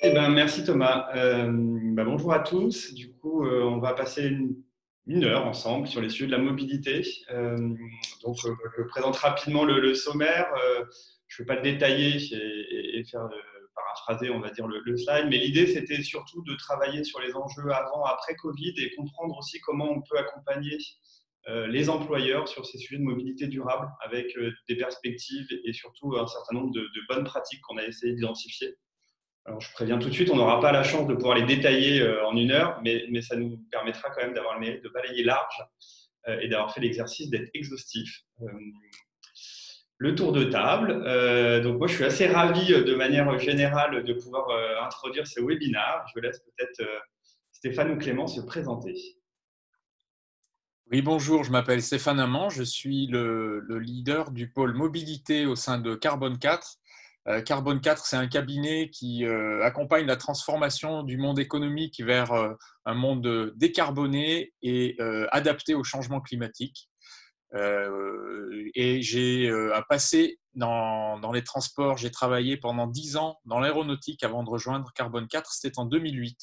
Merci Thomas. Bonjour à tous. Du coup, on va passer une heure ensemble sur les sujets de la mobilité. Je présente rapidement le sommaire. Je ne vais pas le détailler et faire paraphraser, on va dire, le slide. Mais l'idée, c'était surtout de travailler sur les enjeux avant, après Covid et comprendre aussi comment on peut accompagner les employeurs sur ces sujets de mobilité durable avec des perspectives et surtout un certain nombre de bonnes pratiques qu'on a essayé d'identifier. Alors, je préviens tout de suite, on n'aura pas la chance de pouvoir les détailler en une heure, mais ça nous permettra quand même d'avoir le mérite de balayer large et d'avoir fait l'exercice d'être exhaustif. Le tour de table. Donc, moi, je suis assez ravi de manière générale de pouvoir introduire ce webinaire. Je laisse peut-être Stéphane ou Clément se présenter. Oui, bonjour, je m'appelle Stéphane Amand, je suis le leader du pôle mobilité au sein de Carbone 4. Carbone 4, c'est un cabinet qui accompagne la transformation du monde économique vers un monde décarboné et adapté au changement climatique. Et j'ai un passé dans les transports. J'ai travaillé pendant 10 ans dans l'aéronautique avant de rejoindre Carbone 4, c'était en 2008.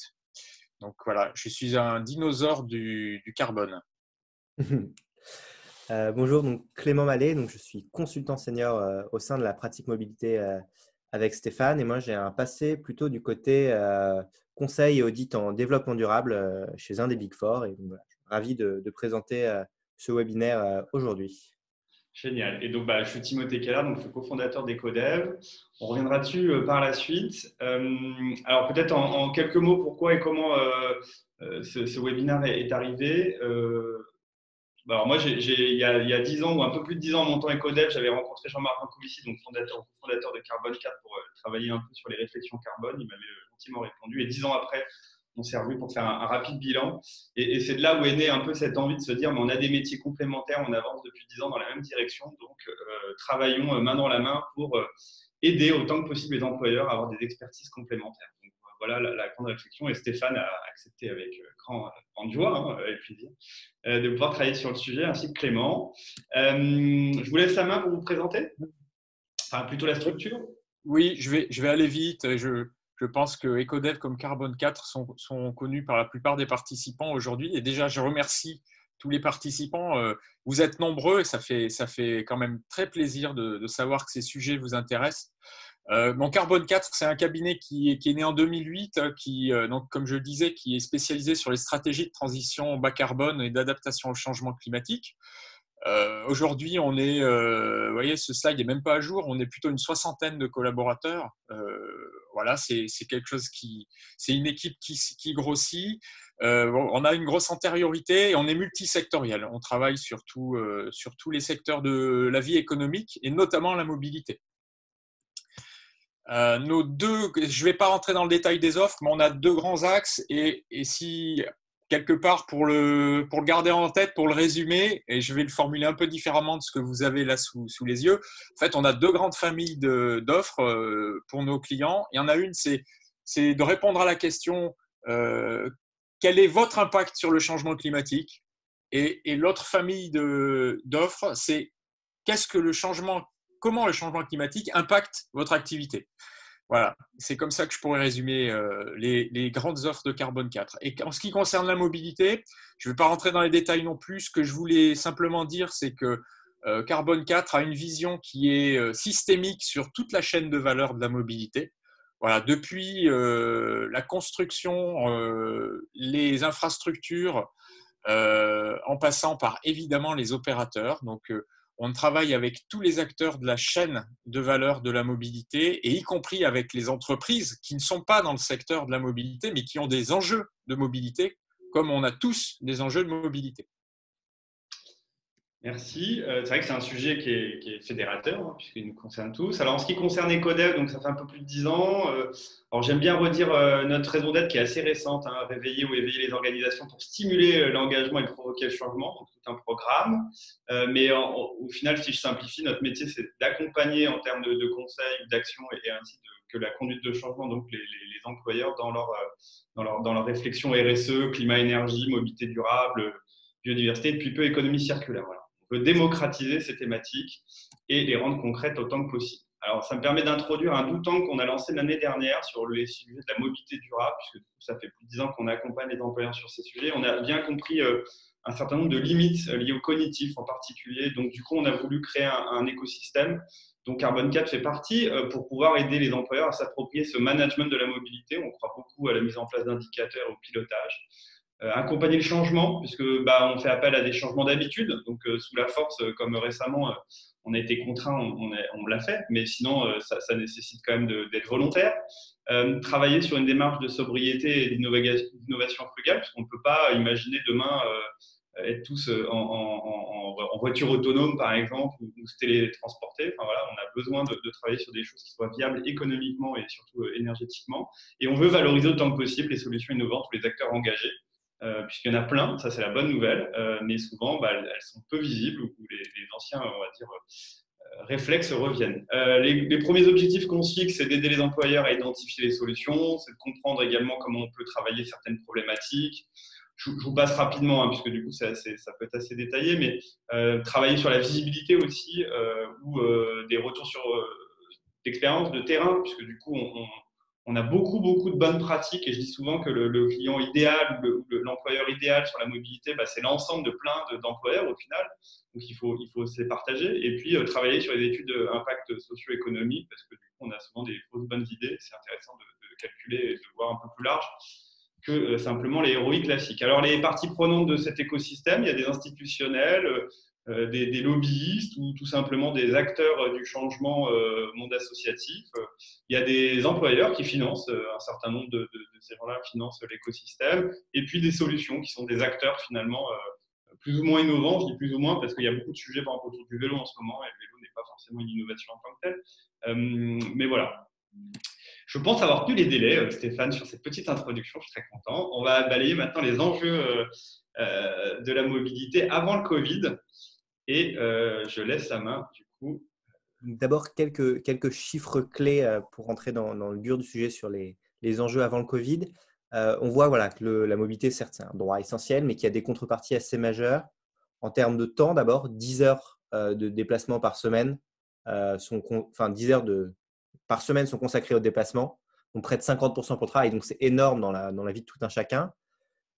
Donc voilà, je suis un dinosaure du carbone. Bonjour, donc Clément Mallet, donc je suis consultant senior au sein de la pratique mobilité avec Stéphane, et moi j'ai un passé plutôt du côté conseil et audit en développement durable chez un des Big Four, et donc, voilà, je suis ravi de présenter ce webinaire aujourd'hui. Génial. Et donc, je suis Timothée Keller, donc je suis cofondateur d'EcoDev. On reviendra dessus par la suite. Alors, peut-être en quelques mots, pourquoi et comment ce webinaire est arrivé. Alors moi, il y a 10 ans ou un peu plus de 10 ans en montant EcoDev, j'avais rencontré Jean-Marc Jancovici, donc fondateur de Carbone 4, pour travailler un peu sur les réflexions carbone. Il m'avait gentiment répondu. Et 10 ans après, on s'est revus pour faire un rapide bilan. Et c'est de là où est née un peu cette envie de se dire, mais on a des métiers complémentaires, on avance depuis 10 ans dans la même direction, donc travaillons main dans la main pour aider autant que possible les employeurs à avoir des expertises complémentaires. Donc, voilà la grande réflexion. Et Stéphane a accepté avec grande joie, avec plaisir, de pouvoir travailler sur le sujet, ainsi que Clément. Je vous laisse la main pour vous présenter, enfin plutôt la structure. Oui, je vais aller vite. Je pense que EcoDev comme Carbone 4 sont connus par la plupart des participants aujourd'hui. Et déjà, je remercie tous les participants. Vous êtes nombreux et ça fait quand même très plaisir de savoir que ces sujets vous intéressent. Donc Carbone 4, c'est un cabinet qui est né en 2008, donc, comme je le disais, qui est spécialisé sur les stratégies de transition bas carbone et d'adaptation au changement climatique. Aujourd'hui, on est, vous voyez, ce slide n'est même pas à jour, on est plutôt une soixantaine de collaborateurs. Voilà, c'est quelque chose c'est une équipe qui grossit. On a une grosse antériorité et on est multisectoriel. On travaille sur tous les secteurs de la vie économique et notamment la mobilité. Je ne vais pas rentrer dans le détail des offres, mais on a deux grands axes et si quelque part pour le garder en tête, pour le résumer, et je vais le formuler un peu différemment de ce que vous avez là sous les yeux. En fait, on a deux grandes familles d'offres pour nos clients. Il y en a une, c'est de répondre à la question quel est votre impact sur le changement climatique, et l'autre famille d'offres, c'est comment le changement climatique impacte votre activité. Voilà, c'est comme ça que je pourrais résumer les grandes offres de Carbone 4. Et en ce qui concerne la mobilité, je ne vais pas rentrer dans les détails non plus. Ce que je voulais simplement dire, c'est que Carbone 4 a une vision qui est systémique sur toute la chaîne de valeur de la mobilité. Voilà, depuis la construction, les infrastructures, en passant par évidemment les opérateurs. Donc, on travaille avec tous les acteurs de la chaîne de valeur de la mobilité, et y compris avec les entreprises qui ne sont pas dans le secteur de la mobilité, mais qui ont des enjeux de mobilité, comme on a tous des enjeux de mobilité. Merci. C'est vrai que c'est un sujet qui est fédérateur, puisqu'il nous concerne tous. Alors, en ce qui concerne EcoDev, donc ça fait un peu plus de 10 ans. Alors, j'aime bien redire notre raison d'être qui est assez récente, réveiller ou éveiller les organisations pour stimuler l'engagement et provoquer le changement, donc tout un programme. Mais au final, si je simplifie, notre métier, c'est d'accompagner en termes de conseils, d'action et ainsi que la conduite de changement, donc les employeurs dans leur réflexion RSE, climat, énergie, mobilité durable, biodiversité, et depuis peu économie circulaire. Voilà. On veut démocratiser ces thématiques et les rendre concrètes autant que possible. Alors, ça me permet d'introduire un doutant qu'on a lancé l'année dernière sur les sujets de la mobilité durable, puisque ça fait plus de 10 ans qu'on accompagne les employeurs sur ces sujets. On a bien compris un certain nombre de limites liées au cognitif en particulier. Donc, du coup, on a voulu créer un écosystème dont Carbone 4 fait partie pour pouvoir aider les employeurs à s'approprier ce management de la mobilité. On croit beaucoup à la mise en place d'indicateurs, au pilotage. Accompagner le changement, puisque on fait appel à des changements d'habitude. Donc, sous la force, comme récemment, on a été contraint, on l'a fait, mais sinon, ça nécessite quand même d'être volontaire. Travailler sur une démarche de sobriété et d'innovation frugale, puisqu'on ne peut pas imaginer demain être tous en voiture autonome, par exemple, ou se télétransporter. Enfin, voilà, on a besoin de travailler sur des choses qui soient viables économiquement et surtout énergétiquement. Et on veut valoriser autant que possible les solutions innovantes ou les acteurs engagés. Puisqu'il y en a plein, ça c'est la bonne nouvelle, mais souvent elles sont peu visibles ou les anciens, on va dire, réflexes reviennent. Les premiers objectifs qu'on se fixe, c'est d'aider les employeurs à identifier les solutions, c'est de comprendre également comment on peut travailler certaines problématiques. Je vous passe rapidement, hein, puisque du coup ça peut être assez détaillé, mais travailler sur la visibilité aussi, ou des retours d'expérience de terrain, puisque du coup on a beaucoup de bonnes pratiques et je dis souvent que le client idéal, l'employeur idéal sur la mobilité, c'est l'ensemble de plein d'employeurs au final. Donc il faut se les partager et puis travailler sur les études d'impact socio-économique parce que du coup on a souvent des fausses bonnes idées. C'est intéressant de calculer et de voir un peu plus large que simplement les ROI classiques. Alors les parties prenantes de cet écosystème, il y a des institutionnels, des lobbyistes ou tout simplement des acteurs du changement monde associatif. Il y a des employeurs qui financent, un certain nombre de ces gens-là financent l'écosystème, et puis des solutions qui sont des acteurs finalement plus ou moins innovants. Je dis plus ou moins parce qu'il y a beaucoup de sujets par exemple autour du vélo en ce moment, et le vélo n'est pas forcément une innovation en tant que telle. Mais voilà. Je pense avoir tenu les délais, Stéphane, sur cette petite introduction. Je suis très content. On va balayer maintenant les enjeux de la mobilité avant le Covid. Et je laisse la main, du coup. D'abord, quelques chiffres clés pour rentrer dans le dur du sujet sur les enjeux avant le Covid. On voit voilà, que la mobilité, certes, c'est un droit essentiel, mais qu'il y a des contreparties assez majeures. En termes de temps, d'abord, 10 heures de déplacement par semaine, 10 heures par semaine sont consacrées au déplacement, donc près de 50% pour le travail. Donc, c'est énorme dans la vie de tout un chacun.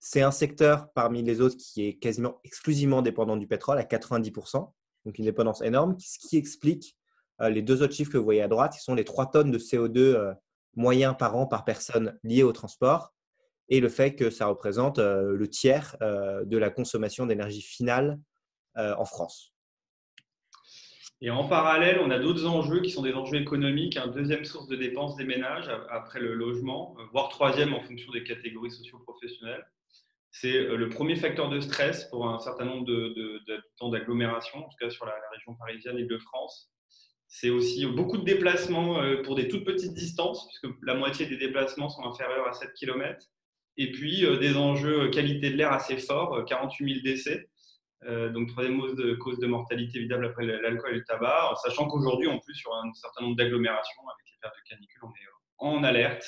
C'est un secteur parmi les autres qui est quasiment exclusivement dépendant du pétrole à 90%, donc une dépendance énorme, ce qui explique les deux autres chiffres que vous voyez à droite, qui sont les 3 tonnes de CO2 moyens par an par personne liés au transport et le fait que ça représente le tiers de la consommation d'énergie finale en France. Et en parallèle, on a d'autres enjeux qui sont des enjeux économiques, une deuxième source de dépenses des ménages après le logement, voire troisième en fonction des catégories socio-professionnelles. C'est le premier facteur de stress pour un certain nombre d'habitants d'agglomération, en tout cas sur la région parisienne et Île-de-France. C'est aussi beaucoup de déplacements pour des toutes petites distances, puisque la moitié des déplacements sont inférieurs à 7 km. Et puis des enjeux qualité de l'air assez forts, 48 000 décès. Donc troisième cause de mortalité évitable après l'alcool et le tabac, sachant qu'aujourd'hui, en plus, sur un certain nombre d'agglomérations, avec les périodes de canicule, on est en alerte,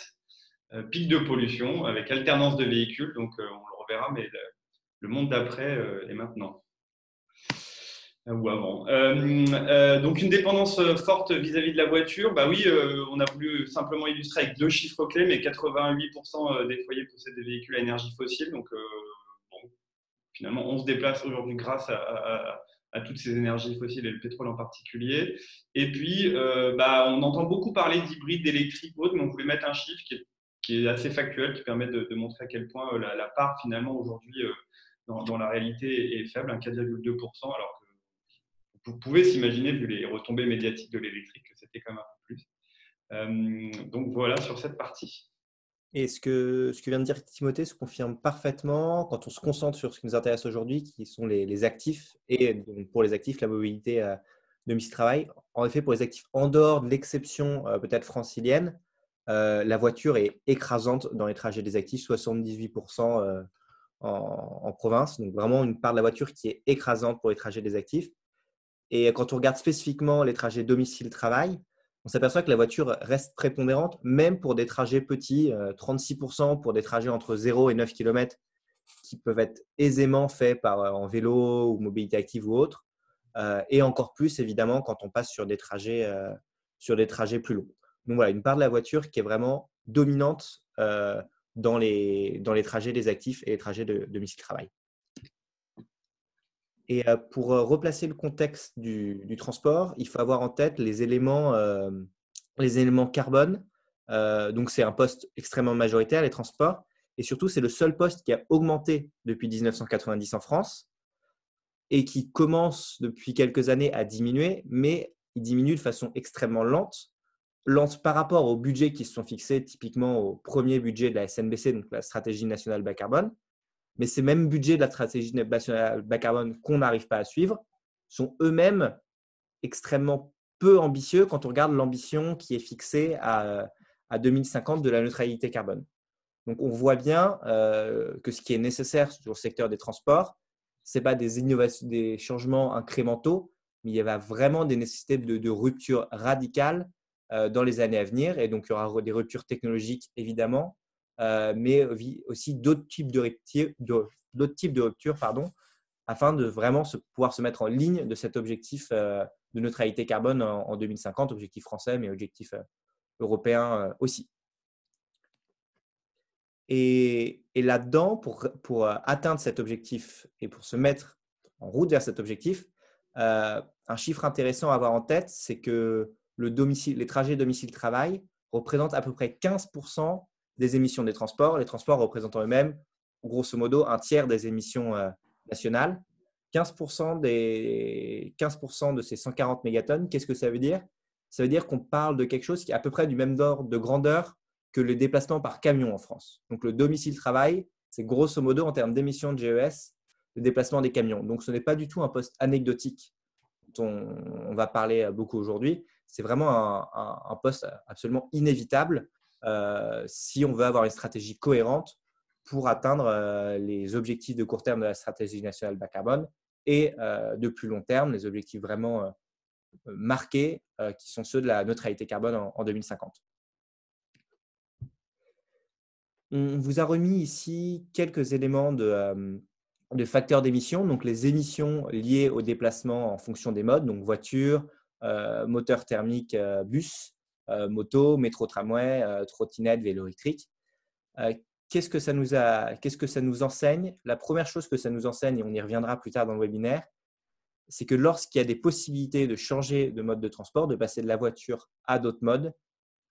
pic de pollution, avec alternance de véhicules, donc on le reverra, mais le monde d'après est maintenant. Ou avant. Donc une dépendance forte vis-à-vis de la voiture, oui, on a voulu simplement illustrer avec deux chiffres clés, mais 88% des foyers possèdent des véhicules à énergie fossile, donc finalement on se déplace aujourd'hui grâce à toutes ces énergies fossiles et le pétrole en particulier. Et puis on entend beaucoup parler d'hybride, d'électrique, mais on voulait mettre un chiffre qui est assez factuel, qui permet de montrer à quel point la part finalement aujourd'hui dans la réalité est faible, 4,2%, alors que vous pouvez s'imaginer, vu les retombées médiatiques de l'électrique, que c'était quand même un peu plus. Donc voilà sur cette partie. Et ce que vient de dire Timothée se confirme parfaitement quand on se concentre sur ce qui nous intéresse aujourd'hui, qui sont les actifs, et donc pour les actifs, la mobilité domicile-travail. En effet, pour les actifs en dehors de l'exception peut-être francilienne, la voiture est écrasante dans les trajets des actifs, 78% en province. Donc vraiment une part de la voiture qui est écrasante pour les trajets des actifs. Et quand on regarde spécifiquement les trajets domicile-travail, on s'aperçoit que la voiture reste prépondérante, même pour des trajets petits, 36% pour des trajets entre 0 et 9 km qui peuvent être aisément faits en vélo ou mobilité active ou autre. Et encore plus, évidemment, quand on passe sur des trajets sur des trajets plus longs. Donc voilà, une part de la voiture qui est vraiment dominante dans les trajets des actifs et les trajets de domicile-travail. Et pour replacer le contexte du transport, il faut avoir en tête les éléments carbone. Donc, c'est un poste extrêmement majoritaire, les transports. Et surtout, c'est le seul poste qui a augmenté depuis 1990 en France et qui commence depuis quelques années à diminuer, mais il diminue de façon extrêmement lente. Lente par rapport aux budgets qui se sont fixés, typiquement au premier budget de la SNBC, donc la stratégie nationale bas carbone. Mais ces mêmes budgets de la stratégie nationale bas carbone qu'on n'arrive pas à suivre sont eux-mêmes extrêmement peu ambitieux quand on regarde l'ambition qui est fixée à 2050 de la neutralité carbone. Donc, on voit bien que ce qui est nécessaire sur le secteur des transports, ce n'est pas des innovations, des changements incrémentaux, mais il y a vraiment des nécessités de rupture radicale dans les années à venir. Et donc, il y aura des ruptures technologiques, évidemment, mais aussi d'autres types de ruptures, afin de vraiment pouvoir se mettre en ligne de cet objectif de neutralité carbone en 2050, objectif français, mais objectif européen aussi. Et là-dedans, pour atteindre cet objectif et pour se mettre en route vers cet objectif, un chiffre intéressant à avoir en tête, c'est que les trajets domicile-travail représentent à peu près 15% des émissions des transports, les transports représentant eux-mêmes, grosso modo, un tiers des émissions nationales. 15% de ces 140 mégatonnes, qu'est-ce que ça veut dire? Ça veut dire qu'on parle de quelque chose qui est à peu près du même ordre de grandeur que le déplacement par camion en France. Donc, le domicile-travail, c'est grosso modo, en termes d'émissions de GES, le déplacement des camions. Donc, ce n'est pas du tout un poste anecdotique dont on va parler beaucoup aujourd'hui. C'est vraiment un poste absolument inévitable si on veut avoir une stratégie cohérente pour atteindre les objectifs de court terme de la stratégie nationale bas carbone et de plus long terme, les objectifs vraiment marqués qui sont ceux de la neutralité carbone en 2050. On vous a remis ici quelques éléments de facteurs d'émission, donc les émissions liées au déplacement en fonction des modes, donc voiture, moteur thermique, bus, moto, métro, tramway, trottinette, vélo électrique. Qu'est-ce que ça nous enseigne? La première chose que ça nous enseigne, et on y reviendra plus tard dans le webinaire, c'est que lorsqu'il y a des possibilités de changer de mode de transport, de passer de la voiture à d'autres modes,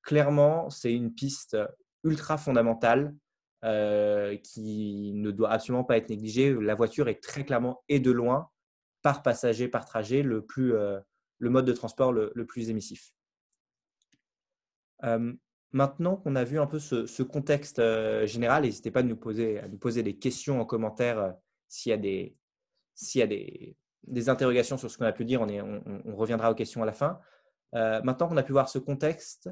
clairement, c'est une piste ultra fondamentale qui ne doit absolument pas être négligée. La voiture est très clairement et de loin, par passager, par trajet, le mode de transport le plus émissif. Maintenant qu'on a vu un peu ce contexte général, n'hésitez pas à nous poser des questions en commentaire s'il y a des interrogations sur ce qu'on a pu dire. On reviendra aux questions à la fin. Maintenant qu'on a pu voir ce contexte,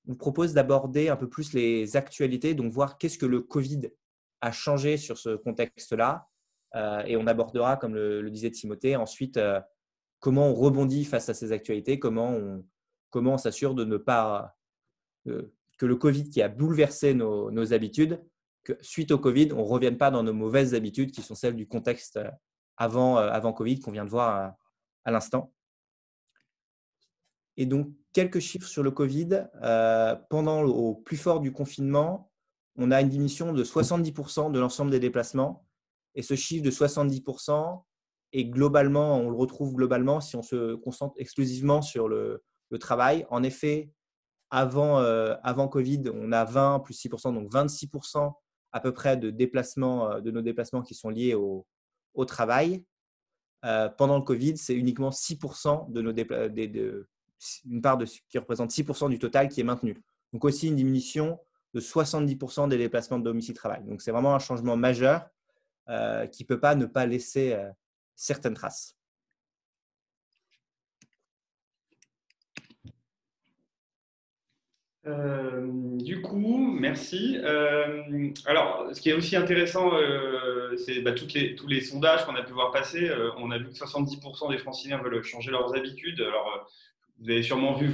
on propose d'aborder un peu plus les actualités, donc voir qu'est-ce que le Covid a changé sur ce contexte-là. Et on abordera, comme le disait Timothée, ensuite comment on rebondit face à ces actualités, comment on s'assure de ne pas que le Covid qui a bouleversé nos habitudes, que suite au Covid, on ne revienne pas dans nos mauvaises habitudes qui sont celles du contexte avant Covid qu'on vient de voir à l'instant. Et donc, quelques chiffres sur le Covid. Au plus fort du confinement, on a une diminution de 70% de l'ensemble des déplacements. Et ce chiffre de 70% est globalement, on le retrouve globalement si on se concentre exclusivement sur le travail. En effet, avant Covid, on a 20 plus 6%, donc 26% à peu près de nos déplacements qui sont liés au travail. Pendant le Covid, c'est uniquement 6% une part qui représente 6% du total qui est maintenue. Donc aussi une diminution de 70% des déplacements de domicile-travail. Donc c'est vraiment un changement majeur qui ne peut pas ne pas laisser certaines traces. Du coup, merci. Alors, ce qui est aussi intéressant, c'est tous les sondages qu'on a pu voir passer. On a vu que 70% des Franciliens veulent changer leurs habitudes. Alors, vous avez sûrement vu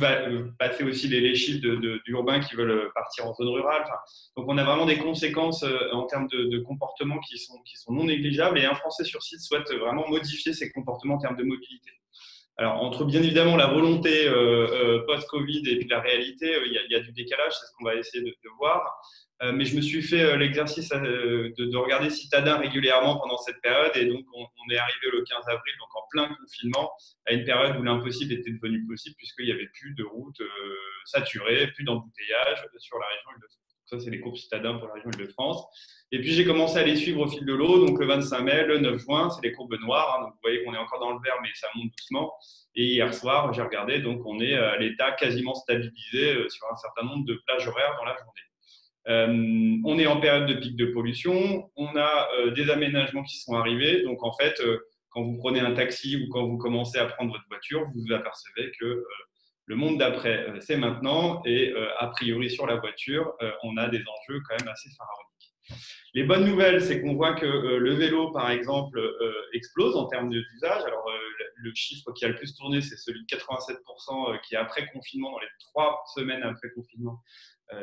passer aussi les chiffres d'urbains qui veulent partir en zone rurale. Enfin, donc, on a vraiment des conséquences en termes de comportements qui sont non négligeables. Et un Français sur 6 souhaite vraiment modifier ses comportements en termes de mobilité. Alors, entre bien évidemment la volonté post-Covid et puis la réalité, il y a du décalage, c'est ce qu'on va essayer de voir. Mais je me suis fait l'exercice de regarder Citadin régulièrement pendant cette période. Et donc, on est arrivé le 15 avril, donc en plein confinement, à une période où l'impossible était devenu possible, puisqu'il n'y avait plus de routes saturées, plus d'embouteillage sur la région Île-de-France. Ça, c'est les courbes Citadin pour la région Île-de-France. Et puis, j'ai commencé à les suivre au fil de l'eau. Donc, le 25 mai, le 9 juin, c'est les courbes noires. Hein. Donc, vous voyez qu'on est encore dans le vert, mais ça monte doucement. Et hier soir, j'ai regardé, donc on est à l'état quasiment stabilisé sur un certain nombre de plages horaires dans la journée. On est en période de pic de pollution. On a des aménagements qui sont arrivés. Donc, en fait, quand vous prenez un taxi ou quand vous commencez à prendre votre voiture, vous vous apercevez que le monde d'après, c'est maintenant. Et a priori, sur la voiture, on a des enjeux quand même assez pharaoniques. Les bonnes nouvelles, c'est qu'on voit que le vélo, par exemple, explose en termes d'usage. Alors, le chiffre qui a le plus tourné, c'est celui de 87% qui est après confinement, dans les 3 semaines après confinement.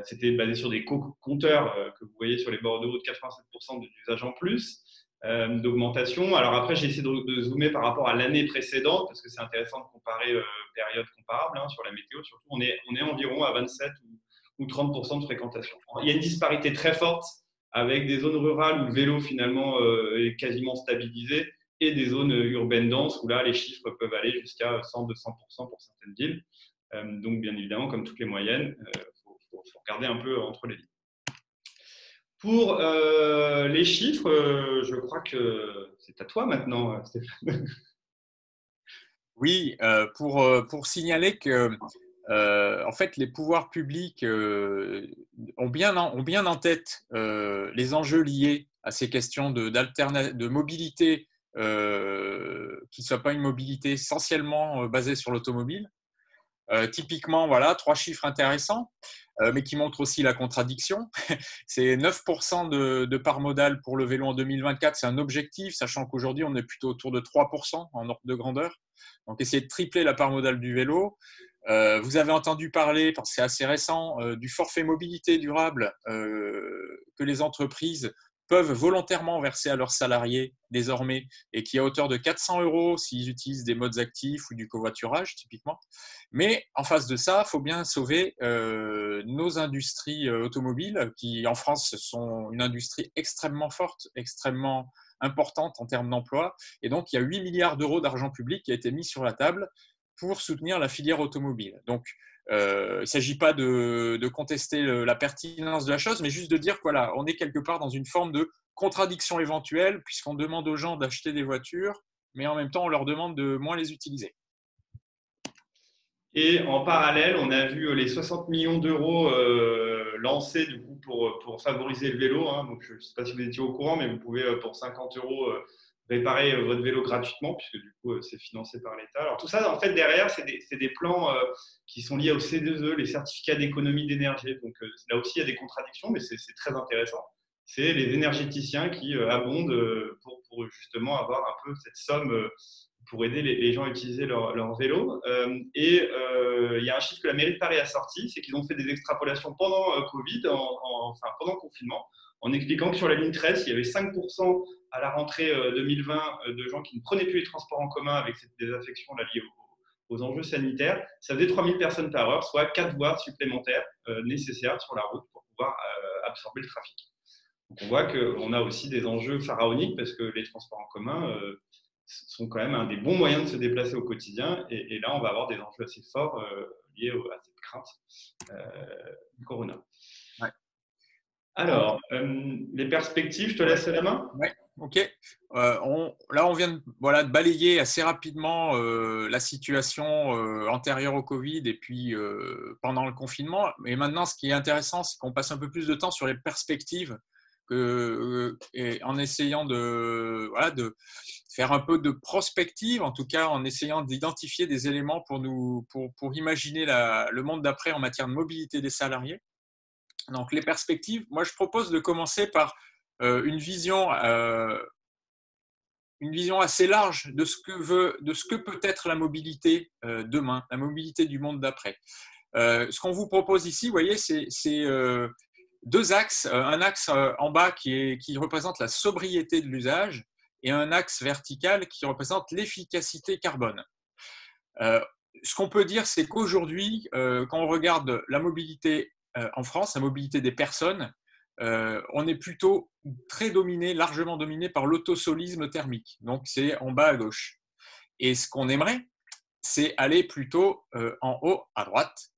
C'était basé sur des compteurs que vous voyez sur les bords de route, 87% d'usage en plus d'augmentation. Alors après, j'ai essayé de zoomer par rapport à l'année précédente, parce que c'est intéressant de comparer périodes comparables sur la météo. Surtout, on est environ à 27 ou 30% de fréquentation. Il y a une disparité très forte avec des zones rurales où le vélo finalement est quasiment stabilisé et des zones urbaines denses où là les chiffres peuvent aller jusqu'à 100-200% pour certaines villes. Donc bien évidemment, comme toutes les moyennes, faut regarder un peu entre les lignes. Pour les chiffres, je crois que c'est à toi maintenant, Stéphane. Oui, pour signaler que en fait, les pouvoirs publics ont bien en tête les enjeux liés à ces questions de mobilité qui ne soit pas une mobilité essentiellement basée sur l'automobile. Typiquement, voilà, 3 chiffres intéressants, mais qui montrent aussi la contradiction. C'est 9% de part modale pour le vélo en 2024, c'est un objectif, sachant qu'aujourd'hui, on est plutôt autour de 3% en ordre de grandeur. Donc, essayer de tripler la part modale du vélo. Vous avez entendu parler, parce que c'est assez récent, du forfait mobilité durable que les entreprises peuvent volontairement verser à leurs salariés désormais et qui est à hauteur de 400 € s'ils utilisent des modes actifs ou du covoiturage typiquement. Mais en face de ça, il faut bien sauver nos industries automobiles qui en France sont une industrie extrêmement forte, extrêmement importante en termes d'emploi. Et donc, il y a 8 milliards d'euros d'argent public qui a été mis sur la table pour soutenir la filière automobile. Donc, il ne s'agit pas de contester la pertinence de la chose, mais juste de dire qu'on voilà, est quelque part dans une forme de contradiction éventuelle, puisqu'on demande aux gens d'acheter des voitures, mais en même temps, on leur demande de moins les utiliser. Et en parallèle, on a vu les 60 millions d'euros lancés du coup, pour favoriser le vélo. Hein. Donc, je ne sais pas si vous étiez au courant, mais vous pouvez pour 50 € réparer votre vélo gratuitement, puisque du coup, c'est financé par l'État. Alors tout ça, en fait, derrière, c'est des plans qui sont liés au C2E, les certificats d'économie d'énergie. Donc là aussi, il y a des contradictions, mais c'est très intéressant. C'est les énergéticiens qui abondent pour justement avoir un peu cette somme pour aider les gens à utiliser leur vélo. Et il y a un chiffre que la mairie de Paris a sorti, c'est qu'ils ont fait des extrapolations pendant Covid, enfin pendant le confinement, en expliquant que sur la ligne 13, il y avait 5% à la rentrée 2020 de gens qui ne prenaient plus les transports en commun avec cette désaffection liée aux enjeux sanitaires. Ça faisait 3000 personnes par heure, soit 4 voies supplémentaires nécessaires sur la route pour pouvoir absorber le trafic. Donc on voit qu'on a aussi des enjeux pharaoniques parce que les transports en commun sont quand même un des bons moyens de se déplacer au quotidien. Et là, on va avoir des enjeux assez forts liés à cette crainte du corona. Ouais. Alors, les perspectives, je te laisse la main. Ouais, ok. Là, on vient de balayer assez rapidement la situation antérieure au Covid et puis pendant le confinement. Et maintenant, ce qui est intéressant, c'est qu'on passe un peu plus de temps sur les perspectives et en essayant de faire un peu de prospective, en tout cas en essayant d'identifier des éléments pour imaginer le monde d'après en matière de mobilité des salariés. Donc, les perspectives, moi, je propose de commencer par une vision assez large de ce que peut être la mobilité demain, la mobilité du monde d'après. Ce qu'on vous propose ici, vous voyez, c'est 2 axes. Un axe en bas qui représente la sobriété de l'usage et un axe vertical qui représente l'efficacité carbone. Ce qu'on peut dire, c'est qu'aujourd'hui, quand on regarde la mobilité en France, la mobilité des personnes, on est plutôt très dominé, largement dominé par l'autosolisme thermique. Donc, c'est en bas à gauche. Et ce qu'on aimerait, c'est aller plutôt en haut à droite,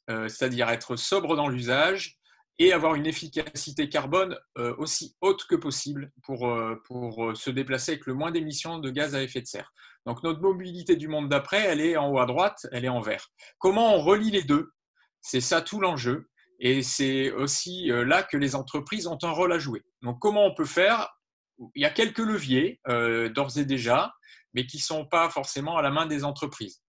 c'est-à-dire être sobre dans l'usage et avoir une efficacité carbone aussi haute que possible pour se déplacer avec le moins d'émissions de gaz à effet de serre. Donc notre mobilité du monde d'après, elle est en haut à droite, elle est en vert. Comment on relie les deux? C'est ça tout l'enjeu. Et c'est aussi là que les entreprises ont un rôle à jouer. Donc comment on peut faire? Il y a quelques leviers d'ores et déjà, mais qui ne sont pas forcément à la main des entreprises.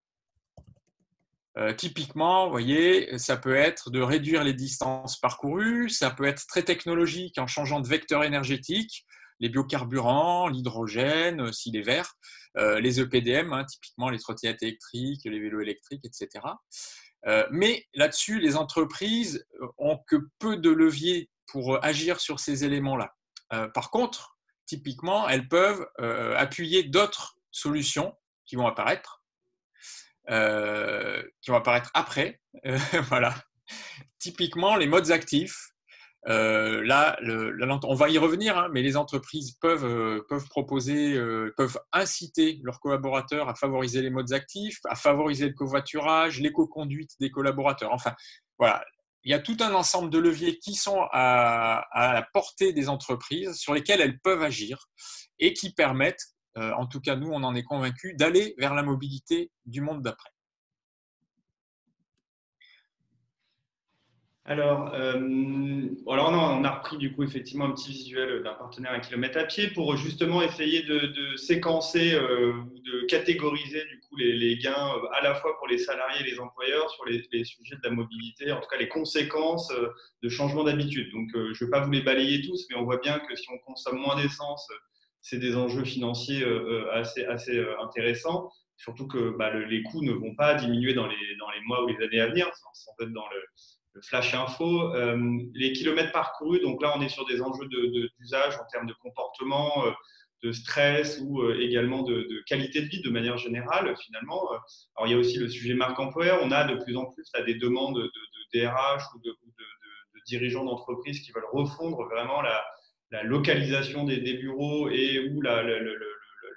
Typiquement, vous voyez, ça peut être de réduire les distances parcourues, ça peut être très technologique en changeant de vecteur énergétique, les biocarburants, l'hydrogène, s'il est vert, les EPDM, hein, typiquement les trottinettes électriques, les vélos électriques, etc. Mais là-dessus, les entreprises ont que peu de leviers pour agir sur ces éléments-là. Par contre, typiquement, elles peuvent appuyer d'autres solutions qui vont apparaître après. Voilà. Typiquement, les modes actifs. Là, on va y revenir, hein, mais les entreprises peuvent proposer, peuvent inciter leurs collaborateurs à favoriser les modes actifs, à favoriser le covoiturage, l'éco-conduite des collaborateurs. Enfin, voilà. Il y a tout un ensemble de leviers qui sont à la portée des entreprises, sur lesquels elles peuvent agir et qui permettent, en tout cas nous, on en est convaincus, d'aller vers la mobilité du monde d'après. Alors, on a repris du coup effectivement un petit visuel d'un partenaire à kilomètre à pied pour justement essayer de séquencer ou de catégoriser du coup les gains à la fois pour les salariés et les employeurs sur les sujets de la mobilité, en tout cas les conséquences de changement d'habitude. Donc, je ne vais pas vous les balayer tous, mais on voit bien que si on consomme moins d'essence, c'est des enjeux financiers assez intéressants. Surtout que les coûts ne vont pas diminuer dans les mois ou les années à venir, sans être dans le flash info. Les kilomètres parcourus, donc là on est sur des enjeux d'usage en termes de comportement, de stress ou également de qualité de vie de manière générale finalement. Alors il y a aussi le sujet marque employeur. On a de plus en plus là, des demandes de DRH ou de dirigeants d'entreprise qui veulent refondre vraiment la localisation des bureaux et ou la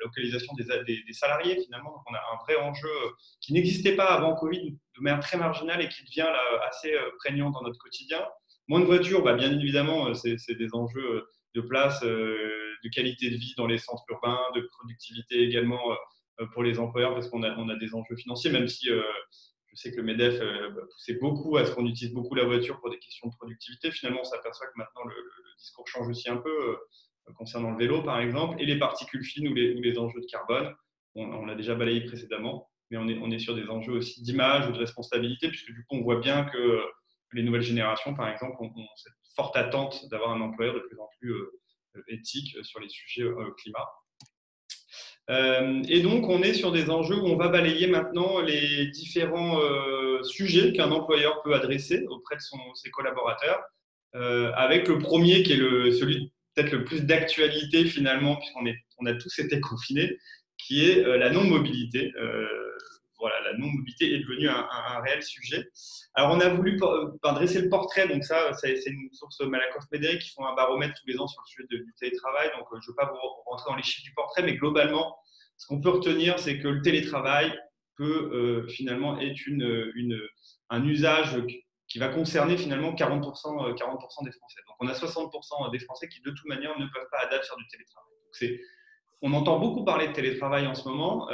localisation des salariés finalement. Donc on a un vrai enjeu qui n'existait pas avant Covid de manière très marginale et qui devient là, assez prégnant dans notre quotidien. Moins de voitures, bien évidemment, c'est des enjeux de place, de qualité de vie dans les centres urbains, de productivité également pour les employeurs parce qu'on a des enjeux financiers, même si je sais que le MEDEF poussait beaucoup à ce qu'on utilise beaucoup la voiture pour des questions de productivité. Finalement, on s'aperçoit que maintenant le discours change aussi un peu concernant le vélo, par exemple, et les particules fines ou les enjeux de carbone. On l'a déjà balayé précédemment, mais on est sur des enjeux aussi d'image ou de responsabilité, puisque du coup, on voit bien que les nouvelles générations, par exemple, ont cette forte attente d'avoir un employeur de plus en plus éthique sur les sujets climat. Et donc, on est sur des enjeux où on va balayer maintenant les différents sujets qu'un employeur peut adresser auprès de ses collaborateurs, avec le premier qui est celui peut-être le plus d'actualité finalement, puisqu'on a tous été confinés, qui est la non-mobilité. Voilà, la non-mobilité est devenue un réel sujet. Alors, on a voulu dresser le portrait, donc ça c'est une source Malakoff-Médéric qui font un baromètre tous les ans sur le sujet du télétravail, donc je ne vais pas vous rentrer dans les chiffres du portrait, mais globalement, ce qu'on peut retenir, c'est que le télétravail peut finalement être un usage qui va concerner finalement 40% des Français. Donc, on a 60% des Français qui, de toute manière, ne peuvent pas à date faire du télétravail. Donc, on entend beaucoup parler de télétravail en ce moment.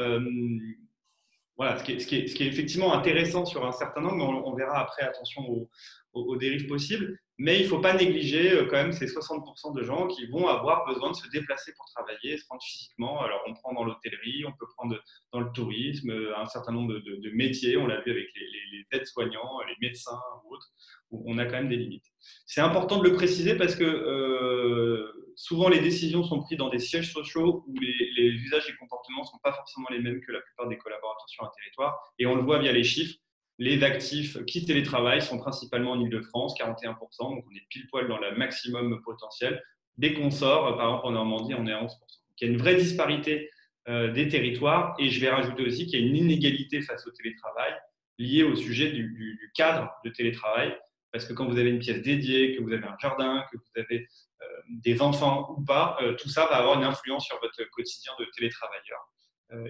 Voilà, ce qui est effectivement intéressant sur un certain nombre, mais on verra après, attention aux dérives possibles. Mais il ne faut pas négliger quand même ces 60% de gens qui vont avoir besoin de se déplacer pour travailler, se rendre physiquement. Alors, on prend dans l'hôtellerie, on peut prendre dans le tourisme, un certain nombre de métiers. On l'a vu avec les aides-soignants, les médecins ou autres, où on a quand même des limites. C'est important de le préciser parce que souvent, les décisions sont prises dans des sièges sociaux où les usages et comportements ne sont pas forcément les mêmes que la plupart des collaborateurs sur un territoire. Et on le voit via les chiffres. Les actifs qui télétravaillent sont principalement en Île-de-France, 41%, donc on est pile poil dans le maximum potentiel. Dès qu'on sort, par exemple en Normandie, on est à 11%. Donc il y a une vraie disparité des territoires. Et je vais rajouter aussi qu'il y a une inégalité face au télétravail liée au sujet du cadre de télétravail. Parce que quand vous avez une pièce dédiée, que vous avez un jardin, que vous avez des enfants ou pas, tout ça va avoir une influence sur votre quotidien de télétravailleur.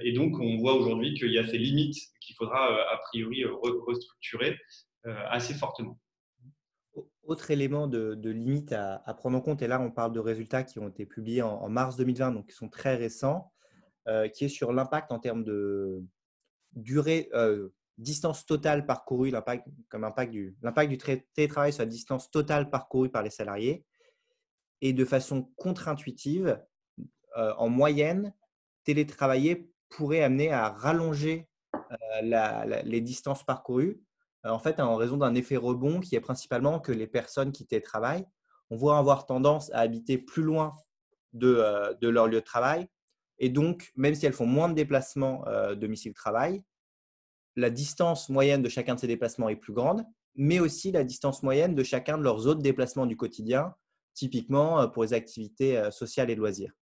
Et donc, on voit aujourd'hui qu'il y a ces limites qu'il faudra a priori restructurer assez fortement. Autre élément de limite à prendre en compte, et là on parle de résultats qui ont été publiés en mars 2020, donc qui sont très récents, qui est sur l'impact en termes de durée, distance totale parcourue, l'impact du télétravail sur la distance totale parcourue par les salariés. Et de façon contre-intuitive, en moyenne, télétravailler pourrait amener à rallonger les distances parcourues, en fait, en raison d'un effet rebond qui est principalement que les personnes qui télétravaillent, on voit avoir tendance à habiter plus loin de leur lieu de travail. Et donc, même si elles font moins de déplacements domicile-travail, la distance moyenne de chacun de ces déplacements est plus grande, mais aussi la distance moyenne de chacun de leurs autres déplacements du quotidien, typiquement pour les activités sociales et de loisirs.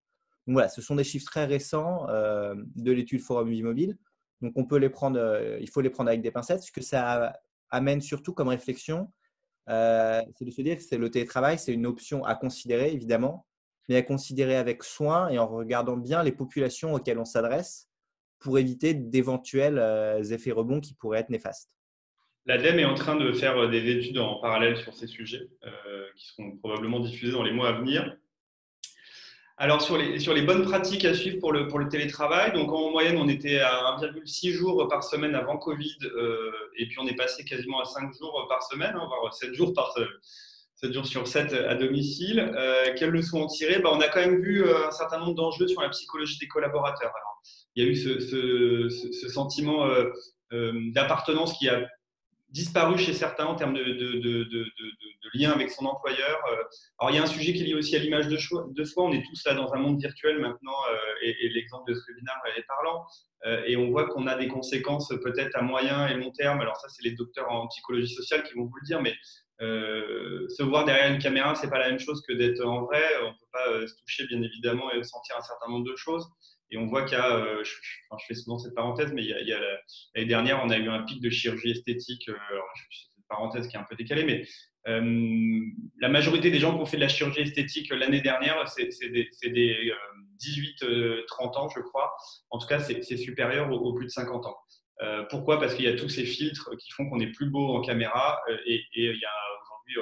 Donc voilà, ce sont des chiffres très récents de l'étude Forum Vie Mobile. Donc il faut les prendre avec des pincettes. Ce que ça amène surtout comme réflexion, c'est de se dire que le télétravail, c'est une option à considérer évidemment, mais à considérer avec soin et en regardant bien les populations auxquelles on s'adresse pour éviter d'éventuels effets rebonds qui pourraient être néfastes. L'ADEME est en train de faire des études en parallèle sur ces sujets qui seront probablement diffusées dans les mois à venir. Alors, sur les bonnes pratiques à suivre pour le télétravail, donc en moyenne, on était à 1,6 jours par semaine avant Covid, et puis on est passé quasiment à 5 jours par semaine, voire 7 jours 7 jours sur 7 à domicile. Quelles leçons en tirer? On a quand même vu un certain nombre d'enjeux sur la psychologie des collaborateurs. Alors, il y a eu ce sentiment d'appartenance qui a disparu chez certains en termes de lien avec son employeur. Alors, il y a un sujet qui est lié aussi à l'image de soi. On est tous là dans un monde virtuel maintenant, et l'exemple de ce webinaire est parlant. Et on voit qu'on a des conséquences peut-être à moyen et long terme. Alors ça, c'est les docteurs en psychologie sociale qui vont vous le dire, mais se voir derrière une caméra, c'est pas la même chose que d'être en vrai. On peut pas se toucher, bien évidemment, et sentir un certain nombre de choses. Et on voit qu'il y a, je fais souvent cette parenthèse, mais l'année dernière, on a eu un pic de chirurgie esthétique. Alors, cette parenthèse qui est un peu décalée, mais la majorité des gens qui ont fait de la chirurgie esthétique l'année dernière, c'est des 18-30 ans, je crois. En tout cas, c'est supérieur aux plus de 50 ans. Pourquoi? Parce qu'il y a tous ces filtres qui font qu'on est plus beau en caméra, et il y a aujourd'hui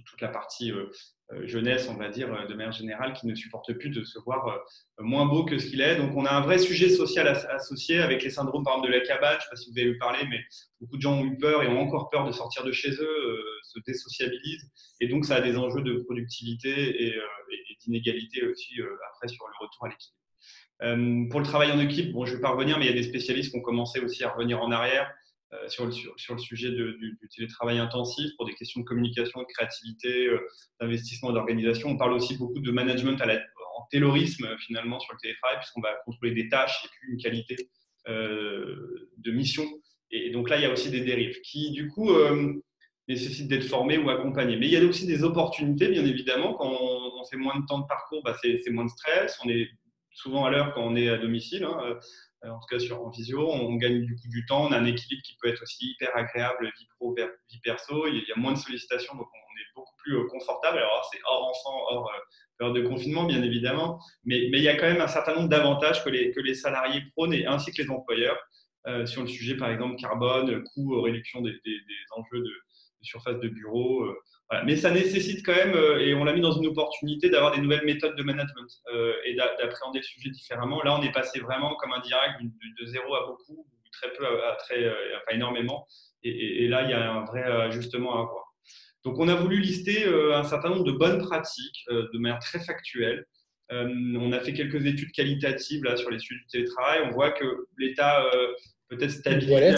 toute la partie jeunesse, on va dire, de manière générale, qui ne supporte plus de se voir moins beau que ce qu'il est. Donc, on a un vrai sujet social associé avec les syndromes, par exemple, de la cabane. Je ne sais pas si vous avez eu parler, mais beaucoup de gens ont eu peur et ont encore peur de sortir de chez eux, se désociabilisent. Et donc, ça a des enjeux de productivité et d'inégalité aussi après sur le retour à l'équilibre. Pour le travail en équipe, je ne vais pas revenir, mais il y a des spécialistes qui ont commencé aussi à revenir en arrière sur le sujet du télétravail intensif pour des questions de communication, de créativité, d'investissement, d'organisation. On parle aussi beaucoup de management en taylorisme finalement sur le télétravail, puisqu'on va contrôler des tâches et puis une qualité de mission. Et donc là, il y a aussi des dérives qui, du coup, nécessitent d'être formés ou accompagnés. Mais il y a aussi des opportunités, bien évidemment. Quand on fait moins de temps de parcours, c'est moins de stress. On est souvent à l'heure quand on est à domicile, en tout cas en visio, on gagne du coup du temps, on a un équilibre qui peut être aussi hyper agréable, vie pro, vie perso, il y a moins de sollicitations, donc on est beaucoup plus confortable. Alors c'est hors enfant, hors période de confinement bien évidemment, mais il y a quand même un certain nombre d'avantages que les salariés prônent, ainsi que les employeurs, sur le sujet par exemple carbone, coût, réduction des enjeux de surface de bureau. Voilà. Mais ça nécessite quand même, et on l'a mis dans une opportunité, d'avoir des nouvelles méthodes de management et d'appréhender le sujet différemment. Là, on est passé vraiment comme un direct de zéro à beaucoup, très peu à enfin énormément. Et là, il y a un vrai ajustement à avoir. Donc, on a voulu lister un certain nombre de bonnes pratiques de manière très factuelle. On a fait quelques études qualitatives là, sur les sujets du télétravail. On voit que l'État peut-être stabilisé.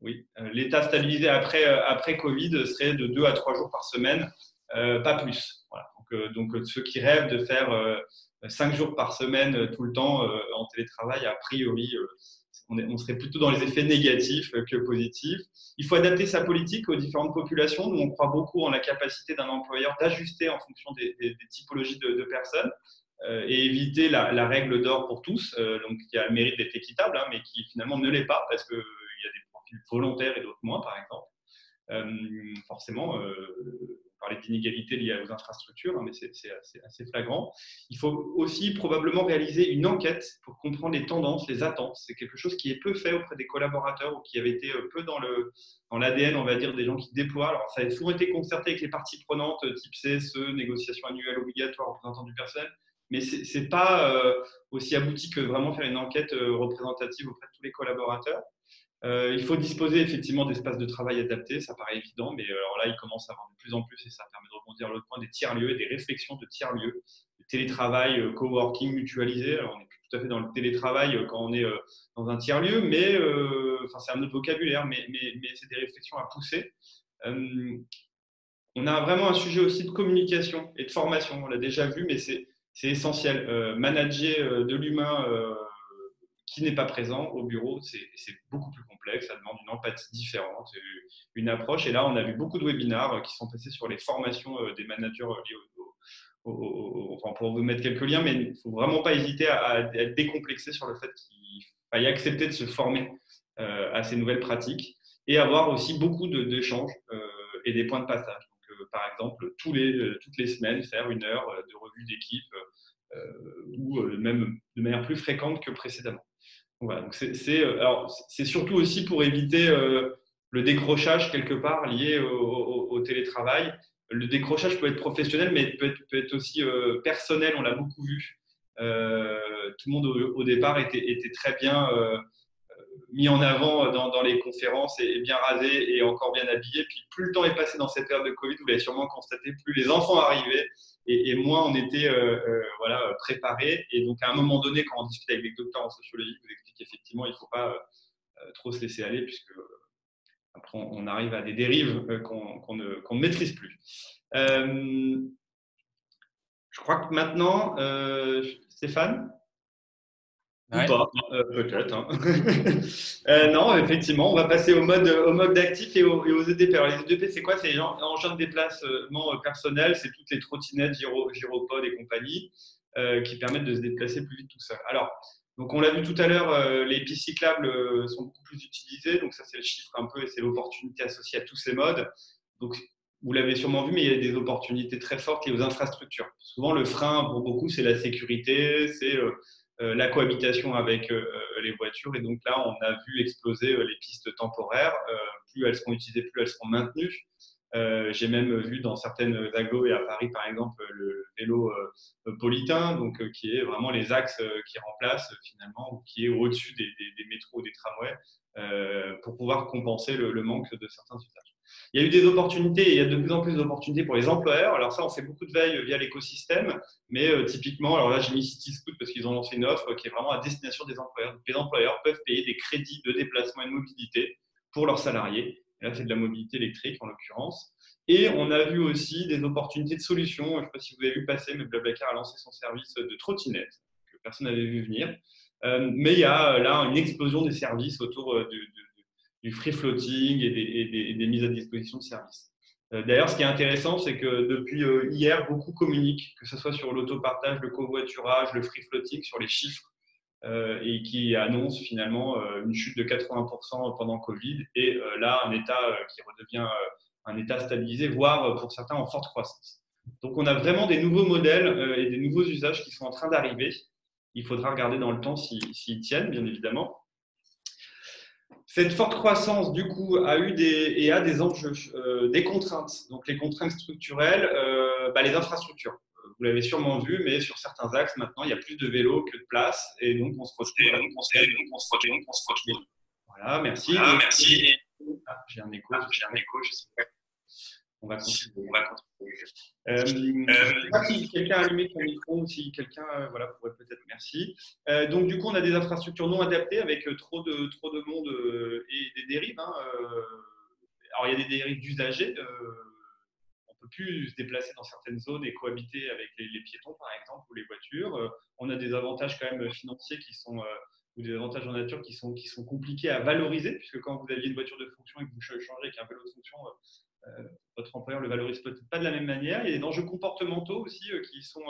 Oui, l'état stabilisé après Covid serait de 2 à 3 jours par semaine, pas plus. Voilà. Donc, ceux qui rêvent de faire 5 jours par semaine tout le temps en télétravail, a priori, on serait plutôt dans les effets négatifs que positifs. Il faut adapter sa politique aux différentes populations. Nous, on croit beaucoup en la capacité d'un employeur d'ajuster en fonction des typologies de personnes. et éviter la règle d'or pour tous, donc qui a le mérite d'être équitable, hein, mais qui finalement ne l'est pas parce qu'il y a des profils volontaires et d'autres moins, par exemple. Forcément, on parlait d'inégalités liées aux infrastructures, hein, mais c'est assez flagrant. Il faut aussi probablement réaliser une enquête pour comprendre les tendances, les attentes. C'est quelque chose qui est peu fait auprès des collaborateurs ou qui avait été peu dans l'ADN, on va dire, des gens qui déploient. Alors, ça a souvent été concerté avec les parties prenantes, type CSE, négociation annuelle obligatoire, représentant du personnel, mais ce n'est pas aussi abouti que vraiment faire une enquête représentative auprès de tous les collaborateurs. Il faut disposer effectivement d'espaces de travail adaptés, ça paraît évident, mais alors là, il commence à avoir de plus en plus, et ça permet de rebondir à l'autre point, des tiers-lieux et des réflexions de tiers-lieux, de télétravail, coworking mutualisé. Alors, on n'est plus tout à fait dans le télétravail quand on est dans un tiers-lieu, mais c'est un autre vocabulaire, mais c'est des réflexions à pousser. On a vraiment un sujet aussi de communication et de formation, on l'a déjà vu, mais c'est essentiel. Manager de l'humain qui n'est pas présent au bureau, c'est beaucoup plus complexe, ça demande une empathie différente, une approche. Et là, on a vu beaucoup de webinars qui sont passés sur les formations des managers liés enfin, pour vous mettre quelques liens, mais il ne faut vraiment pas hésiter à être décomplexé sur le fait qu'il faille accepter de se former à ces nouvelles pratiques et avoir aussi beaucoup d'échanges et des points de passage. Donc, par exemple, toutes les semaines, faire 1 heure de revue d'équipe ou même de manière plus fréquente que précédemment. Voilà, donc c'est surtout aussi pour éviter le décrochage quelque part lié au télétravail. Le décrochage peut être professionnel, mais peut être aussi personnel, on l'a beaucoup vu. Tout le monde au départ était très bien mis en avant dans les conférences et bien rasé et encore bien habillé. Puis plus le temps est passé dans cette période de Covid, vous l'avez sûrement constaté, plus les enfants arrivaient et moins on était préparés. Et donc à un moment donné, quand on discute avec des docteurs en sociologie, vous expliquent qu'effectivement, il ne faut pas trop se laisser aller puisque après on arrive à des dérives qu'on ne maîtrise plus. Je crois que maintenant, Stéphane, Ouais. ou pas, peut-être. Hein. Non, effectivement, on va passer au mode d'actif et aux EDP. Alors, les EDP, c'est quoi? C'est les engins de déplacement personnel, c'est toutes les trottinettes, gyropodes et compagnie qui permettent de se déplacer plus vite tout seul. Alors, donc on l'a vu tout à l'heure, les pistes cyclables sont beaucoup plus utilisées. Donc, ça, c'est le chiffre un peu et c'est l'opportunité associée à tous ces modes. Donc, vous l'avez sûrement vu, mais il y a des opportunités très fortes liées aux infrastructures. Souvent, le frein, pour beaucoup, c'est la sécurité, c'est la cohabitation avec les voitures. Et donc là, on a vu exploser les pistes temporaires. Plus elles seront utilisées, plus elles seront maintenues. J'ai même vu dans certaines agglos et à Paris, par exemple, le vélo politain, donc, qui est vraiment les axes qui remplacent finalement, ou qui est au-dessus des métros ou des tramways, pour pouvoir compenser le manque de certains usages. Il y a eu des opportunités et il y a de plus en plus d'opportunités pour les employeurs. Alors ça, on fait beaucoup de veille via l'écosystème, mais typiquement, alors là, j'ai mis CityScoot parce qu'ils ont lancé une offre qui est vraiment à destination des employeurs. Donc, les employeurs peuvent payer des crédits de déplacement et de mobilité pour leurs salariés. Et là, c'est de la mobilité électrique en l'occurrence. Et on a vu aussi des opportunités de solutions. Je ne sais pas si vous avez vu passer, mais BlaBlaCar a lancé son service de trottinette que personne n'avait vu venir. Mais il y a là une explosion des services autour du free floating et des mises à disposition de services. D'ailleurs, ce qui est intéressant, c'est que depuis hier, beaucoup communiquent, que ce soit sur l'autopartage, le covoiturage, le free floating, sur les chiffres, et qui annoncent finalement une chute de 80% pendant Covid, et là, un état qui redevient un état stabilisé, voire pour certains en forte croissance. Donc, on a vraiment des nouveaux modèles et des nouveaux usages qui sont en train d'arriver. Il faudra regarder dans le temps s'ils tiennent, bien évidemment. Cette forte croissance, du coup, a des enjeux, des contraintes. Donc, les contraintes structurelles, les infrastructures. Vous l'avez sûrement vu, mais sur certains axes, maintenant, il y a plus de vélos que de places. Et donc, on se retrouve. Voilà, merci. Ah, merci. Ah, j'ai un écho, je sais pas. On va continuer. Je ne sais pas si quelqu'un a allumé son micro ou si quelqu'un pourrait peut-être. Merci. Donc, du coup, on a des infrastructures non adaptées avec trop de monde et des dérives. Hein. Alors, il y a des dérives d'usagers. On ne peut plus se déplacer dans certaines zones et cohabiter avec les piétons, par exemple, ou les voitures. On a des avantages quand même financiers ou des avantages en nature qui sont compliqués à valoriser, puisque quand vous aviez une voiture de fonction et que vous changez avec un vélo de fonction, votre employeur ne le valorise peut-être pas de la même manière. Il y a des enjeux comportementaux aussi qui sont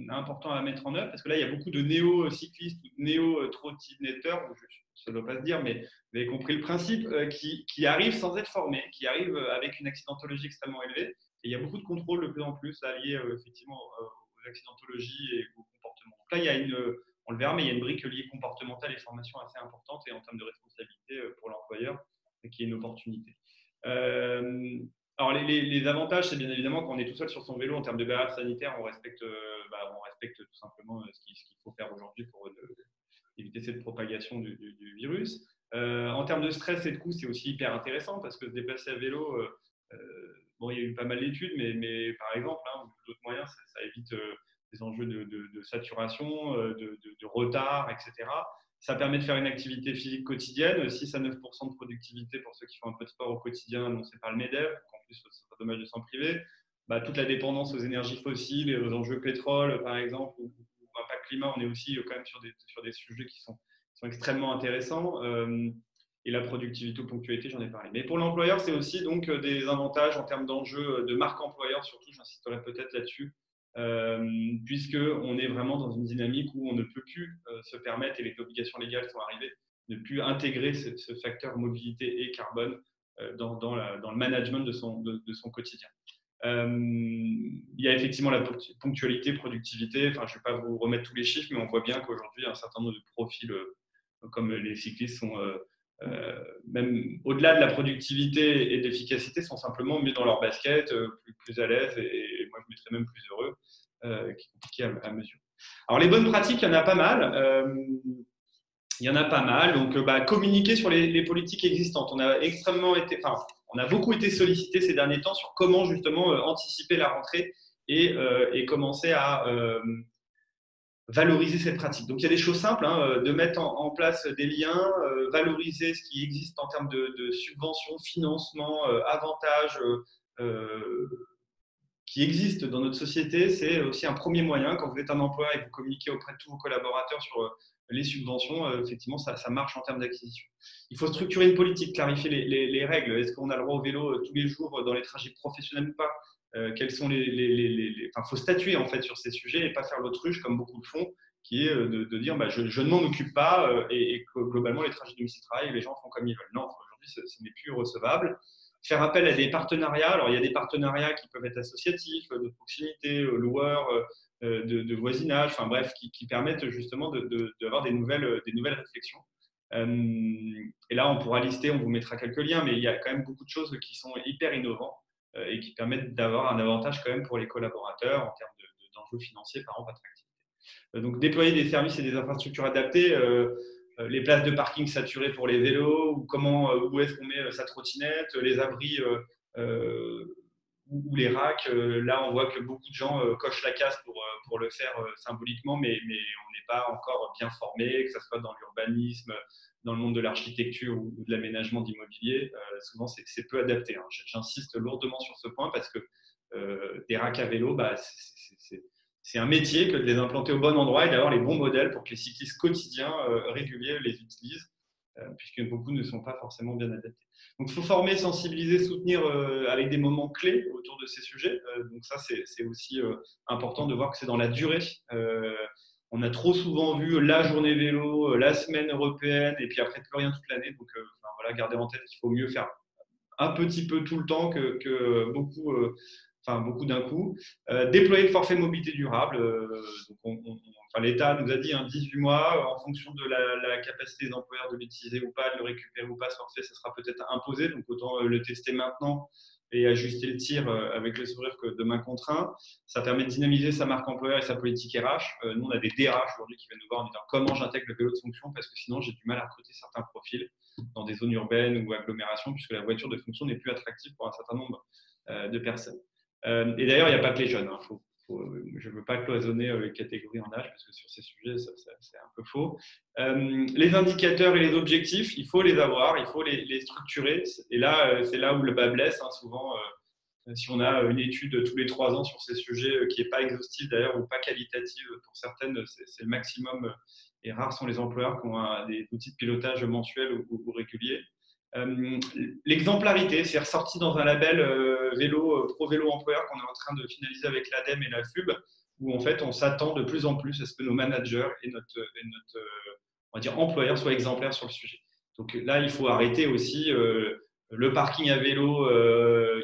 important à mettre en œuvre, parce que là, il y a beaucoup de néo-cyclistes ou de néo-trottinetteurs, ça ne doit pas se dire, mais vous avez compris le principe, qui arrivent sans être formés, qui arrivent avec une accidentologie extrêmement élevée. Et il y a beaucoup de contrôles de plus en plus liés effectivement aux accidentologies et aux comportements. Donc là, on le verra, mais il y a une brique liée comportementale et formation assez importante, et en termes de responsabilité pour l'employeur, qui est une opportunité. Alors, les avantages, c'est bien évidemment quand on est tout seul sur son vélo en termes de barrières sanitaires, on respecte tout simplement ce qu'il faut faire aujourd'hui pour éviter cette propagation du virus. En termes de stress et de coûts, c'est aussi hyper intéressant parce que se déplacer à vélo, il y a eu pas mal d'études, mais par exemple, d'autres moyens, ça évite des enjeux de saturation, de retard, etc. Ça permet de faire une activité physique quotidienne, 6 à 9% de productivité pour ceux qui font un peu de sport au quotidien, annoncé par le MEDEF. En plus, ce serait dommage de s'en priver. Toute la dépendance aux énergies fossiles et aux enjeux pétrole, par exemple, ou impact climat, on est aussi quand même sur des sujets qui sont extrêmement intéressants. Et la productivité ou ponctualité, j'en ai parlé. Mais pour l'employeur, c'est aussi donc des avantages en termes d'enjeux de marque employeur, surtout, j'insisterai peut-être là-dessus, puisqu'on est vraiment dans une dynamique où on ne peut plus se permettre, et les obligations légales sont arrivées, ne plus intégrer ce facteur mobilité et carbone dans le management de son quotidien. Il y a effectivement la ponctualité, productivité. Enfin, je ne vais pas vous remettre tous les chiffres, mais on voit bien qu'aujourd'hui, un certain nombre de profils comme les cyclistes sont même au-delà de la productivité et de l'efficacité, sont simplement mieux dans leur basket, plus à l'aise, et moi je mettrais même plus heureux, qui est compliqué à mesurer. Alors les bonnes pratiques, il y en a pas mal. Donc, communiquer sur les politiques existantes. On a beaucoup été sollicité ces derniers temps sur comment justement anticiper la rentrée et commencer à valoriser cette pratique. Donc, il y a des choses simples, de mettre en place des liens, valoriser ce qui existe en termes de subventions, financement, avantages qui existent dans notre société. C'est aussi un premier moyen. Quand vous êtes un employeur et que vous communiquez auprès de tous vos collaborateurs sur les subventions, effectivement, ça marche en termes d'acquisition. Il faut structurer une politique, clarifier les règles. Est-ce qu'on a le droit au vélo tous les jours dans les trajets professionnels ou pas ? Quels sont Enfin, faut statuer en fait sur ces sujets et pas faire l'autruche comme beaucoup le font, qui est de dire je ne m'en occupe pas et que globalement les trajets domicile-travail, les gens font comme ils veulent. Non, aujourd'hui, ce n'est plus recevable. Faire appel à des partenariats. Alors, il y a des partenariats qui peuvent être associatifs, de proximité, loueurs, de voisinage, enfin bref, qui permettent justement d'avoir des nouvelles réflexions. Et là, on pourra lister, on vous mettra quelques liens, mais il y a quand même beaucoup de choses qui sont hyper innovantes et qui permettent d'avoir un avantage quand même pour les collaborateurs en termes d'enjeux financiers par an, d'attractivité. Donc, déployer des services et des infrastructures adaptées, les places de parking saturées pour les vélos, ou où est-ce qu'on met sa trottinette, les abris ou les racks. Là, on voit que beaucoup de gens cochent la case pour le faire symboliquement, mais on n'est pas encore bien formé, que ce soit dans l'urbanisme, dans le monde de l'architecture ou de l'aménagement d'immobilier. Souvent, c'est peu adapté. J'insiste lourdement sur ce point parce que des racks à vélo, c'est un métier que de les implanter au bon endroit et d'avoir les bons modèles pour que les cyclistes quotidiens réguliers les utilisent, puisque beaucoup ne sont pas forcément bien adaptés. Donc, il faut former, sensibiliser, soutenir avec des moments clés autour de ces sujets. Donc ça, c'est aussi important de voir que c'est dans la durée. On a trop souvent vu la journée vélo, la semaine européenne, et puis après plus rien toute l'année. Donc voilà, gardez en tête qu'il faut mieux faire un petit peu tout le temps que beaucoup d'un coup. Déployer le forfait mobilité durable. L'État nous a dit 18 mois, en fonction de la capacité des employeurs de l'utiliser ou pas, de le récupérer ou pas, ce forfait, ça sera peut-être imposé. Donc autant le tester maintenant et ajuster le tir avec le sourire que de main contraint. Ça permet de dynamiser sa marque employeur et sa politique RH. Nous, on a des DRH aujourd'hui qui viennent nous voir en disant comment j'intègre le vélo de fonction parce que sinon, j'ai du mal à recruter certains profils dans des zones urbaines ou agglomérations puisque la voiture de fonction n'est plus attractive pour un certain nombre de personnes. Et d'ailleurs, il n'y a pas que les jeunes. Je ne veux pas cloisonner les catégories en âge parce que sur ces sujets, c'est un peu faux. Les indicateurs et les objectifs, il faut les avoir, il faut les structurer. Et là, c'est là où le bas blesse. Souvent, si on a une étude tous les 3 ans sur ces sujets qui n'est pas exhaustive d'ailleurs ou pas qualitative pour certaines, c'est le maximum. Et rares sont les employeurs qui ont des outils de pilotage mensuels ou réguliers. L'exemplarité, c'est ressorti dans un label vélo, pro vélo employeur qu'on est en train de finaliser avec l'ADEME et la FUB, où en fait on s'attend de plus en plus à ce que nos managers et notre on va dire employeur soient exemplaires sur le sujet. Donc là, il faut arrêter aussi le parking à vélo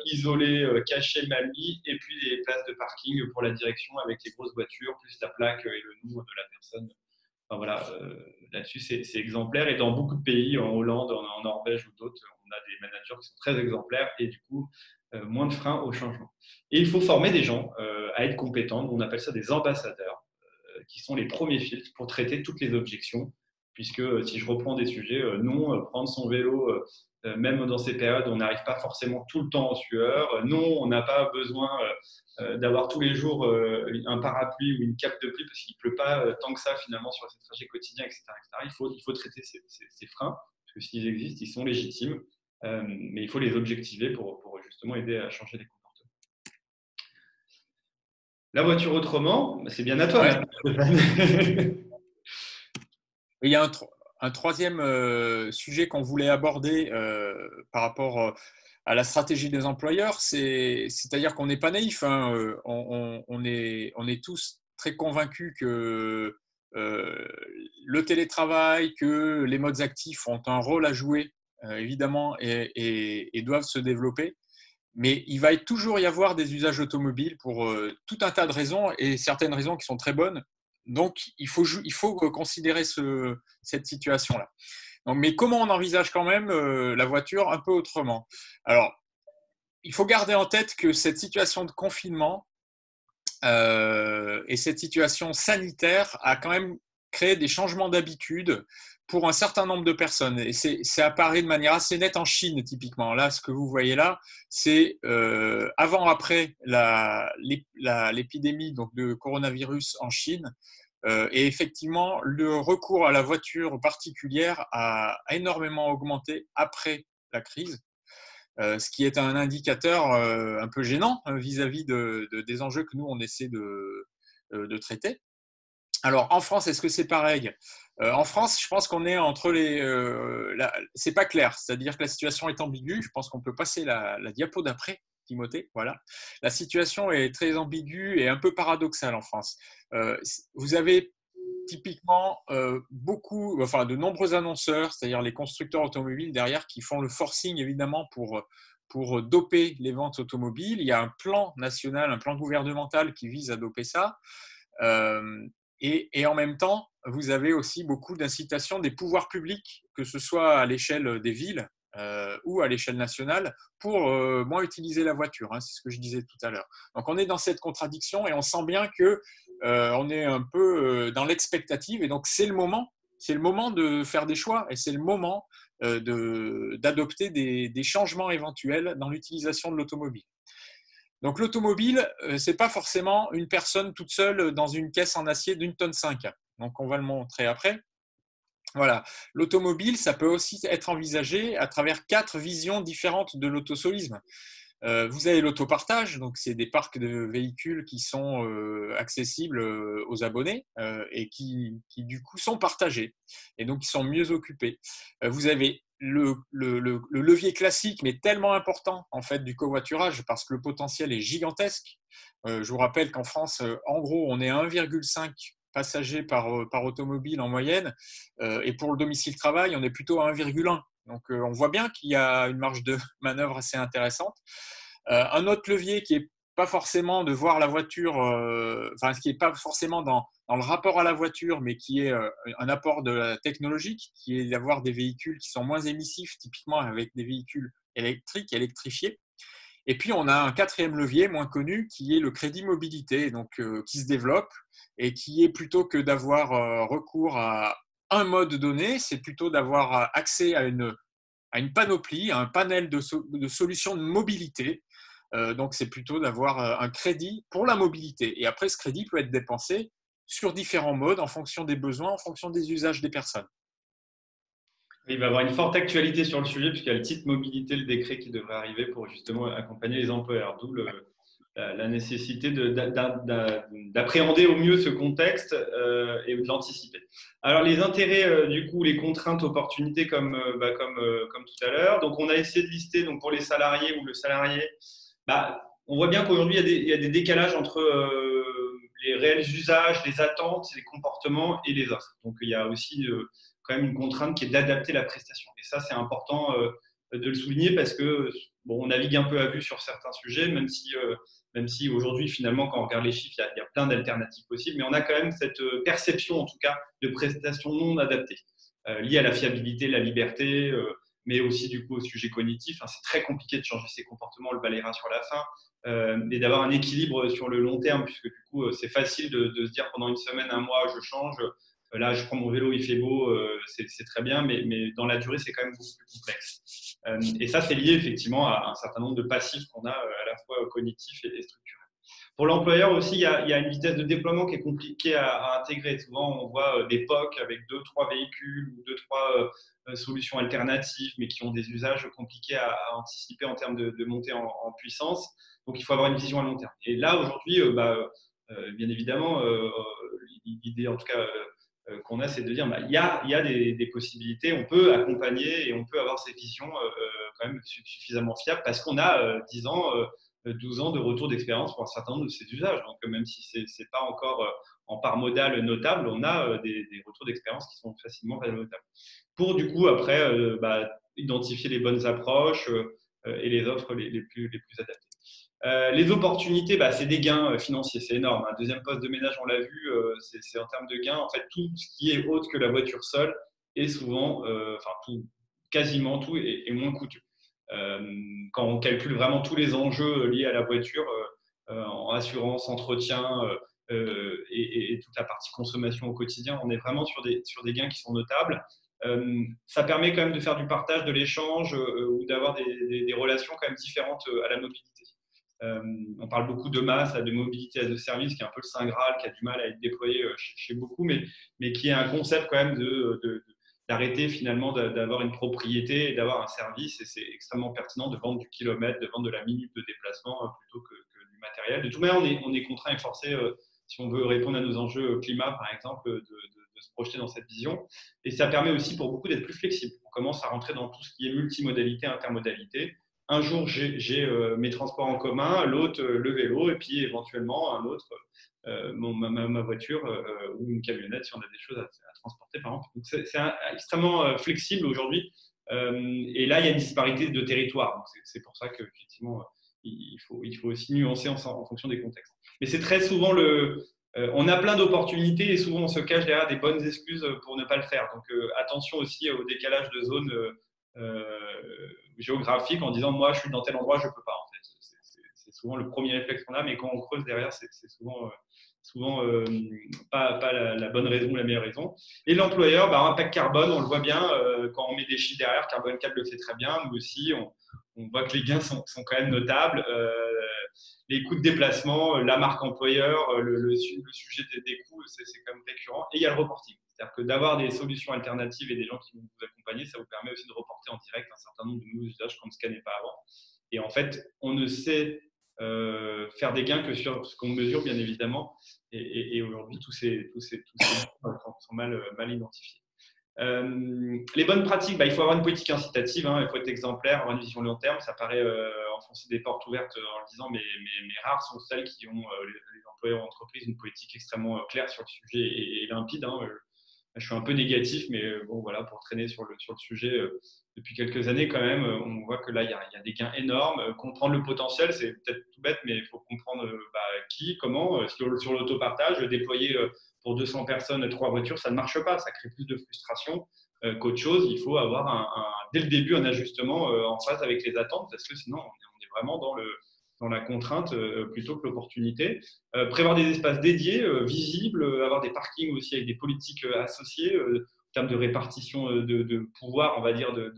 isolé, caché, mal mis, et puis les places de parking pour la direction avec les grosses voitures, plus la plaque et le nom de la personne. Enfin, voilà, là-dessus, c'est exemplaire. Et dans beaucoup de pays, en Hollande, en Norvège ou d'autres, on a des managers qui sont très exemplaires et du coup, moins de freins au changement. Et il faut former des gens à être compétents. On appelle ça des ambassadeurs, qui sont les premiers filtres pour traiter toutes les objections. Puisque si je reprends des sujets, non, prendre son vélo, même dans ces périodes, on n'arrive pas forcément tout le temps en sueur. Non, on n'a pas besoin d'avoir tous les jours un parapluie ou une cape de pluie parce qu'il ne pleut pas tant que ça finalement sur ces trajets quotidiens, etc. etc. Il faut traiter ces freins, parce que s'ils existent, ils sont légitimes, mais il faut les objectiver pour justement aider à changer les comportements. La voiture autrement, c'est bien à toi, Ouais. Stéphane. Il y a un troisième sujet qu'on voulait aborder par rapport à la stratégie des employeurs, c'est-à-dire qu'on n'est pas naïf. Hein. On est tous très convaincus que le télétravail, que les modes actifs ont un rôle à jouer, évidemment, et doivent se développer. Mais il va toujours y avoir des usages automobiles pour tout un tas de raisons, et certaines raisons qui sont très bonnes. Donc, il faut considérer cette situation-là. Donc, mais comment on envisage quand même la voiture un peu autrement? Alors, il faut garder en tête que cette situation de confinement et cette situation sanitaire a quand même créé des changements d'habitude pour un certain nombre de personnes. Et c'est apparu de manière assez nette en Chine, typiquement. Là, ce que vous voyez là, c'est avant-après l'épidémie donc, de coronavirus en Chine. Et effectivement, le recours à la voiture particulière a énormément augmenté après la crise, ce qui est un indicateur un peu gênant vis-à-vis des enjeux que nous, on essaie de traiter. Alors, en France, est-ce que c'est pareil? En France, je pense qu'on est entre les… c'est pas clair, c'est-à-dire que la situation est ambiguë. Je pense qu'on peut passer la diapo d'après, Timothée. Voilà. La situation est très ambiguë et un peu paradoxale en France. Vous avez typiquement de nombreux annonceurs, c'est-à-dire les constructeurs automobiles derrière, qui font le forcing évidemment pour doper les ventes automobiles. Il y a un plan national, un plan gouvernemental qui vise à doper ça. Et en même temps, vous avez aussi beaucoup d'incitations des pouvoirs publics, que ce soit à l'échelle des villes ou à l'échelle nationale, pour moins utiliser la voiture. Hein, c'est ce que je disais tout à l'heure. Donc, on est dans cette contradiction et on sent bien que on est un peu dans l'expectative. Et donc, c'est le moment de faire des choix et c'est le moment d'adopter des changements éventuels dans l'utilisation de l'automobile. Donc l'automobile, ce n'est pas forcément une personne toute seule dans une caisse en acier d'1,5 tonne. Donc on va le montrer après. Voilà. L'automobile, ça peut aussi être envisagé à travers 4 visions différentes de l'autosolisme. Vous avez l'autopartage, donc c'est des parcs de véhicules qui sont accessibles aux abonnés et qui du coup sont partagés et donc qui sont mieux occupés. Vous avez le levier classique, mais tellement important en fait du covoiturage parce que le potentiel est gigantesque. Je vous rappelle qu'en France, en gros, on est à 1,5 passagers par automobile en moyenne et pour le domicile-travail, on est plutôt à 1,1. Donc, on voit bien qu'il y a une marge de manœuvre assez intéressante. Un autre levier qui n'est pas forcément de voir la voiture, qui n'est pas forcément dans le rapport à la voiture, mais qui est un apport de la technologique, qui est d'avoir des véhicules qui sont moins émissifs, typiquement avec des véhicules électriques, électrifiés. Et puis, on a un 4e levier moins connu qui est le crédit mobilité, donc, qui se développe et qui est plutôt que d'avoir recours à un mode donné, c'est plutôt d'avoir accès à une panoplie, à un panel de solutions de mobilité. Donc, c'est plutôt d'avoir un crédit pour la mobilité. Et après, ce crédit peut être dépensé sur différents modes en fonction des besoins, en fonction des usages des personnes. Il va y avoir une forte actualité sur le sujet puisqu'il y a le titre mobilité, le décret qui devrait arriver pour justement accompagner les employeurs. D'où la nécessité d'appréhender au mieux ce contexte et de l'anticiper. Alors les intérêts, du coup, les contraintes, opportunités comme tout à l'heure. Donc on a essayé de lister donc, pour les salariés ou le salarié. On voit bien qu'aujourd'hui il y a des décalages entre les réels usages, les attentes, les comportements et les offres. Donc, il y a aussi quand même une contrainte qui est d'adapter la prestation. Et ça, c'est important de le souligner parce que bon, on navigue un peu à vue sur certains sujets, même si aujourd'hui, finalement, quand on regarde les chiffres, il y a plein d'alternatives possibles, mais on a quand même cette perception, en tout cas, de prestations non adaptées, liées à la fiabilité, la liberté, mais aussi du coup au sujet cognitif. Hein, c'est très compliqué de changer ses comportements, on le balayera sur la fin, et d'avoir un équilibre sur le long terme, puisque du coup, c'est facile de se dire pendant une semaine, un mois, je change. Là, je prends mon vélo, il fait beau, c'est très bien, mais dans la durée, c'est quand même beaucoup plus complexe. Et ça, c'est lié effectivement à un certain nombre de passifs qu'on a à la fois cognitifs et structurels. Pour l'employeur aussi, il y a une vitesse de déploiement qui est compliquée à intégrer. Souvent, on voit des POC avec 2-3 véhicules ou 2-3 solutions alternatives, mais qui ont des usages compliqués à anticiper en termes de montée en puissance. Donc, il faut avoir une vision à long terme. Et là, aujourd'hui, bien évidemment, l'idée en tout cas qu'on a, c'est de dire il y a des possibilités, on peut accompagner et on peut avoir ces visions quand même suffisamment fiables parce qu'on a 10 ans, 12 ans de retour d'expérience pour un certain nombre de ces usages. Donc, même si ce n'est pas encore en part modale notable, on a des retours d'expérience qui sont facilement notables. Pour du coup, après, identifier les bonnes approches et les offres les plus adaptées. Les opportunités, c'est des gains financiers, c'est énorme. Un deuxième poste de ménage, on l'a vu, c'est en termes de gains. En fait, tout ce qui est autre que la voiture seule est souvent, quasiment tout est moins coûteux. Quand on calcule vraiment tous les enjeux liés à la voiture, en assurance, entretien et toute la partie consommation au quotidien, on est vraiment sur des gains qui sont notables. Ça permet quand même de faire du partage, de l'échange ou d'avoir des relations quand même différentes à la mobilité. On parle beaucoup de masse, de mobilité as a service, qui est un peu le saint graal, qui a du mal à être déployé chez beaucoup, mais qui est un concept quand même d'arrêter finalement d'avoir une propriété et d'avoir un service. Et c'est extrêmement pertinent de vendre du kilomètre, de vendre de la minute de déplacement plutôt que du matériel. De toute manière, on est contraint et forcé, si on veut répondre à nos enjeux climat, par exemple, de se projeter dans cette vision. Et ça permet aussi pour beaucoup d'être plus flexible. On commence à rentrer dans tout ce qui est multimodalité, intermodalité. Un jour, j'ai mes transports en commun, l'autre, le vélo, et puis éventuellement un autre, ma voiture ou une camionnette si on a des choses à transporter, par exemple. Donc, c'est extrêmement flexible aujourd'hui. Et là, il y a une disparité de territoire. C'est pour ça qu'effectivement, il faut aussi nuancer en fonction des contextes. Mais c'est très souvent on a plein d'opportunités et souvent on se cache derrière des bonnes excuses pour ne pas le faire. Donc, attention aussi au décalage de zones géographique en disant moi je suis dans tel endroit, je peux pas en fait. C'est souvent le premier réflexe qu'on a, mais quand on creuse derrière, c'est souvent pas la bonne raison, la meilleure raison. Et l'employeur, impact carbone, on le voit bien quand on met des chiffres derrière, Carbone 4 le fait très bien, nous aussi on voit que les gains sont quand même notables. Les coûts de déplacement, la marque employeur, le sujet des coûts, c'est quand même récurrent. Et il y a le reporting. C'est-à-dire que d'avoir des solutions alternatives et des gens qui vont vous accompagner, ça vous permet aussi de reporter en direct un certain nombre de nouveaux usages qu'on ne scannait pas avant. Et en fait, on ne sait faire des gains que sur ce qu'on mesure, bien évidemment. Et aujourd'hui, tous ces sont mal identifiés. Les bonnes pratiques, il faut avoir une politique incitative, il faut être exemplaire, avoir une vision long terme. Ça paraît enfoncer des portes ouvertes en le disant, mais rares sont celles qui ont les employeurs d'entreprise une politique extrêmement claire sur le sujet et limpide. Je suis un peu négatif, mais bon, voilà, pour traîner sur le sujet depuis quelques années quand même, on voit que là, il y a des gains énormes. Comprendre le potentiel, c'est peut-être tout bête, mais il faut comprendre qui, comment. Sur l'autopartage, déployer pour 200 personnes 3 voitures, ça ne marche pas. Ça crée plus de frustration qu'autre chose. Il faut avoir dès le début un ajustement en phase avec les attentes, parce que sinon, on est vraiment dans la contrainte plutôt que l'opportunité. Prévoir des espaces dédiés, visibles, avoir des parkings aussi avec des politiques associées en termes de répartition de pouvoir, on va dire, de